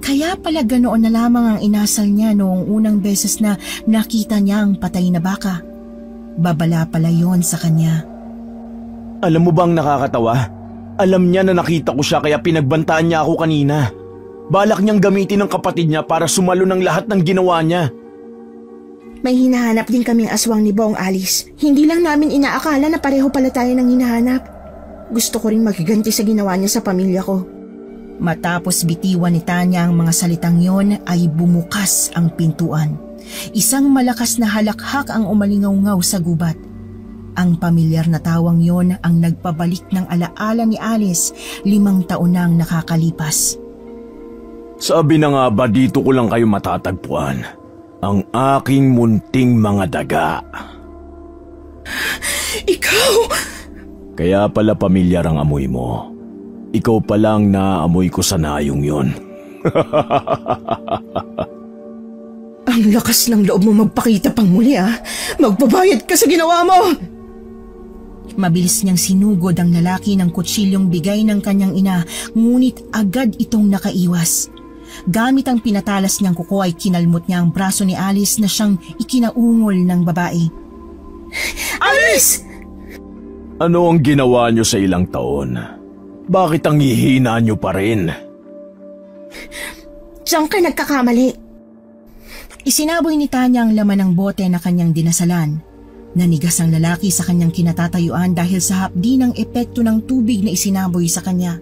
Kaya pala ganoon na lamang ang inasal niya noong unang beses na nakita niya ang patay na baka. Babala pala yon sa kanya. Alam mo bang nakakatawa? Alam niya na nakita ko siya kaya pinagbantaan niya ako kanina. Balak niyang gamitin ng kapatid niya para sumalo ng lahat ng ginawa niya. May hinahanap din kaming aswang ni Bong, Alice. Hindi lang namin inaakala na pareho pala tayo ng hinahanap. Gusto ko rin magiganti sa ginawa niya sa pamilya ko. Matapos bitiwan ni Tanya ang mga salitang yon ay bumukas ang pintuan. Isang malakas na halakhak ang umalingaw-ngaw sa gubat. Ang pamilyar na tawang yon ang nagpabalik ng alaala ni Alice 5 taon nang nakakalipas. Sabi na nga ba dito ko lang kayo matatagpuan? Ang aking munting mga daga. Ikaw! Kaya pala pamilyar ang amoy mo. Ikaw pala ang naaamoy ko sa nayong yon. Ang lakas ng loob mo magpakita pang muli, ha? Magbabayad ka sa ginawa mo! Mabilis niyang sinugod ang lalaki ng kutsilyong bigay ng kanyang ina, ngunit agad itong nakaiwas. Gamit ang pinatalas niyang kuko ay kinalmot niya ang braso ni Alice na siyang ikinaungol ng babae. Alice! Ano ang ginawa niyo sa ilang taon? Bakit ang hihina niyo pa rin? Diyan ka nagkakamali. Isinaboy ni Tanya ang laman ng bote na kanyang dinasalan. Nanigas ang lalaki sa kanyang kinatatayuan dahil sa hapdi ng epekto ng tubig na isinaboy sa kanya.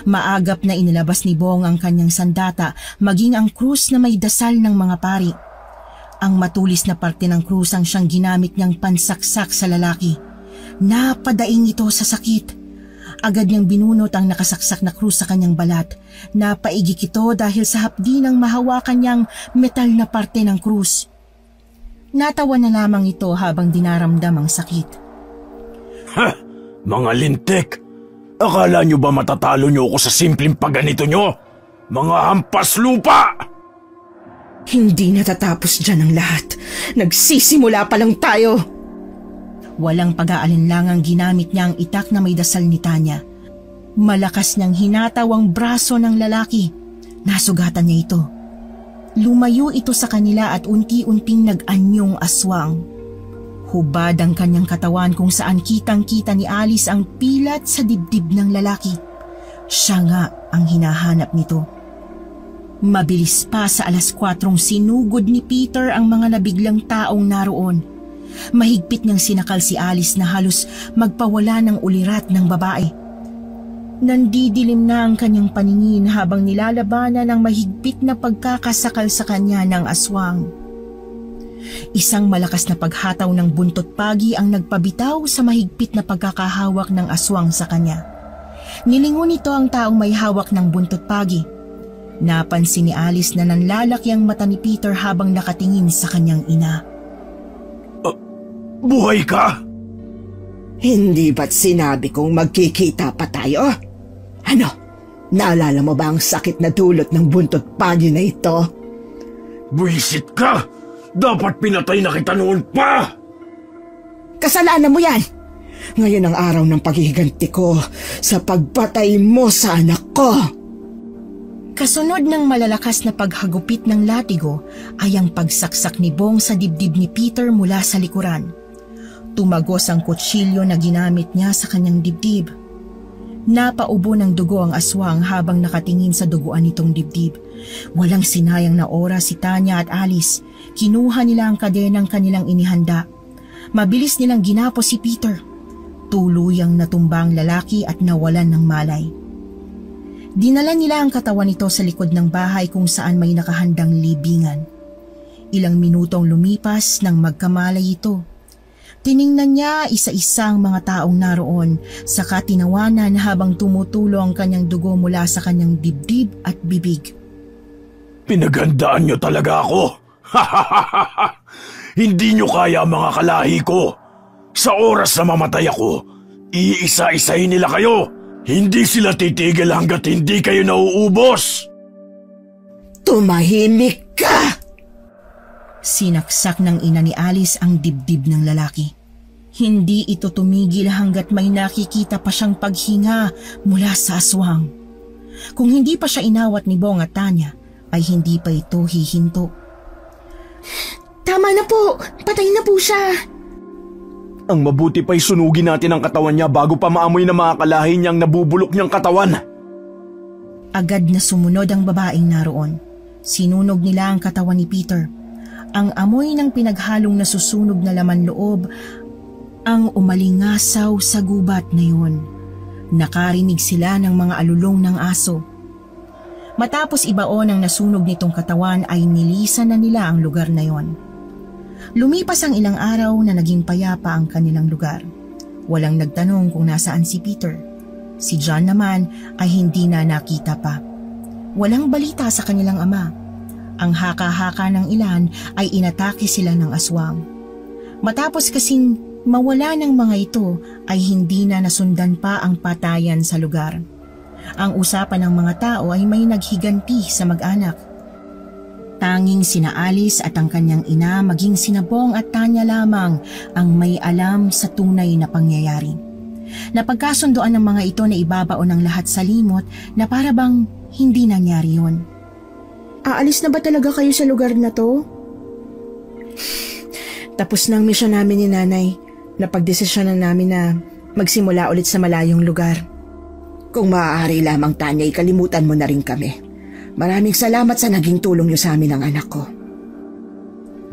Maagap na inilabas ni Bong ang kanyang sandata maging ang krus na may dasal ng mga pari. Ang matulis na parte ng krus ang siyang ginamit niyang pansaksak sa lalaki. Napadaing ito sa sakit. Agad niyang binunot ang nakasaksak na krus sa kanyang balat. Napaigik ito dahil sa hapdi ng mahawakan niyang metal na parte ng krus. Natawa na lamang ito habang dinaramdam ang sakit. Ha! Mga lintik! Akala niyo ba matatalo niyo ako sa simpleng pagganito niyo? Mga hampas lupa! Hindi natatapos dyan ang lahat. Nagsisimula pa lang tayo. Walang pag-aalinlangang ginamit niya ang itak na may dasal ni Tanya. Malakas niyang hinataw ang braso ng lalaki. Nasugatan niya ito. Lumayo ito sa kanila at unti-unting nag-anyong aswang. Hubad ang kanyang katawan kung saan kitang-kita ni Alice ang pilat sa dibdib ng lalaki. Siya nga ang hinahanap nito. Mabilis pa sa 4:00 sinugod ni Peter ang mga nabiglang taong naroon. Mahigpit niyang sinakal si Alice na halos magpawala ng ulirat ng babae. Nandidilim na ang kanyang paningin habang nilalabanan ng mahigpit na pagkakasakal sa kanya ng aswang. Isang malakas na paghataw ng buntot pagi ang nagpabitaw sa mahigpit na pagkakahawak ng aswang sa kanya. Nilingon nito ang taong may hawak ng buntot pagi. Napansin ni Alice na nanlalaki ang mata ni Peter habang nakatingin sa kanyang ina. Buhay ka? Hindi ba't sinabi kong magkikita pa tayo? Ano? Naalala mo ba ang sakit na dulot ng buntot pagi na ito? Buwisit ka! Dapat pinatay na kita noon pa! Kasalanan mo yan! Ngayon ang araw ng paghihiganti ko sa pagpatay mo sa anak ko! Kasunod ng malalakas na paghagupit ng latigo ay ang pagsaksak ni Bong sa dibdib ni Peter mula sa likuran. Tumagos ang kutsilyo na ginamit niya sa kanyang dibdib. Napaubo ng dugo ang aswang habang nakatingin sa duguan nitong dibdib. Walang sinayang na oras si Tanya at Alice. Kinuha nila ang kadenang kanilang inihanda. Mabilis nilang ginapos si Peter. Tuluyang natumba ang lalaki at nawalan ng malay. Dinala nila ang katawan nito sa likod ng bahay kung saan may nakahandang libingan. Ilang minutong lumipas nang magkamalay ito. Tiningnan niya isa-isa ang mga taong naroon, saka tinawanan habang tumutulo ang kanyang dugo mula sa kanyang dibdib at bibig. Pinaghandaan niyo talaga ako! Hindi niyo kaya mga kalahi ko! Sa oras na mamatay ako, iisa-isahin nila kayo! Hindi sila titigil hanggat hindi kayo nauubos! Tumahimik ka! Sinaksak ng ina ni Alice ang dibdib ng lalaki. Hindi ito tumigil hanggat may nakikita pa siyang paghinga mula sa aswang. Kung hindi pa siya inawat ni Bong at Tanya, ay hindi pa ito hihinto. Tama na po! Patay na po siya! Ang mabuti pa'y sunugin natin ang katawan niya bago pa maamoy na mga kalahi niyang nabubulok niyang katawan. Agad na sumunod ang babaeng naroon. Sinunog nila ang katawan ni Peter. Ang amoy ng pinaghalong nasusunog na laman loob ang umalingasaw sa gubat na yun. Nakarinig sila ng mga alulong ng aso. Matapos ibaon ang nasunog nitong katawan ay nilisan na nila ang lugar na yon. Lumipas ang ilang araw na naging payapa ang kanilang lugar. Walang nagtanong kung nasaan si Peter. Si John naman ay hindi na nakita pa. Walang balita sa kanilang ama. Ang haka-haka ng ilan ay inatake sila ng aswang. Matapos kasing mawala ng mga ito ay hindi na nasundan pa ang patayan sa lugar. Ang usapan ng mga tao ay may naghiganti sa mag-anak. Tanging sina Alice at ang kanyang ina maging sina Bong at Tanya lamang ang may alam sa tunay na pangyayari. Napagkasundoan ng mga ito na ibabaon ang lahat sa limot na para bang hindi nangyari yun. Aalis na ba talaga kayo sa lugar na to? Tapos na ang misyon namin ni Nanay. Napagdesisyonan namin na magsimula ulit sa malayong lugar. Kung maaari lamang, Tanya, ikalimutan mo na rin kami. Maraming salamat sa naging tulong niyo sa amin ng anak ko.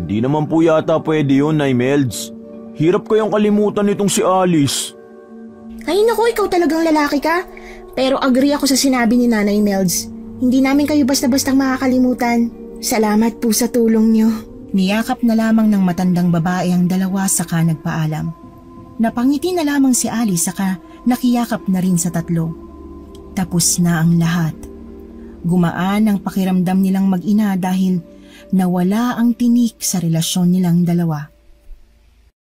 Hindi naman po yata pwede yun, Nay Melds. Hirap kayang kalimutan nitong si Alice. Ay naku, ikaw talagang lalaki ka. Pero agree ako sa sinabi ni Nanay Melds. Hindi namin kayo basta-bastang makakalimutan. Salamat po sa tulong niyo. Niyakap na lamang ng matandang babae ang dalawa saka nagpaalam. Napangiti na lamang si Alice saka nakiyakap na rin sa tatlo. Tapos na ang lahat. Gumaan ang pakiramdam nilang mag-ina dahil nawala ang tinik sa relasyon nilang dalawa.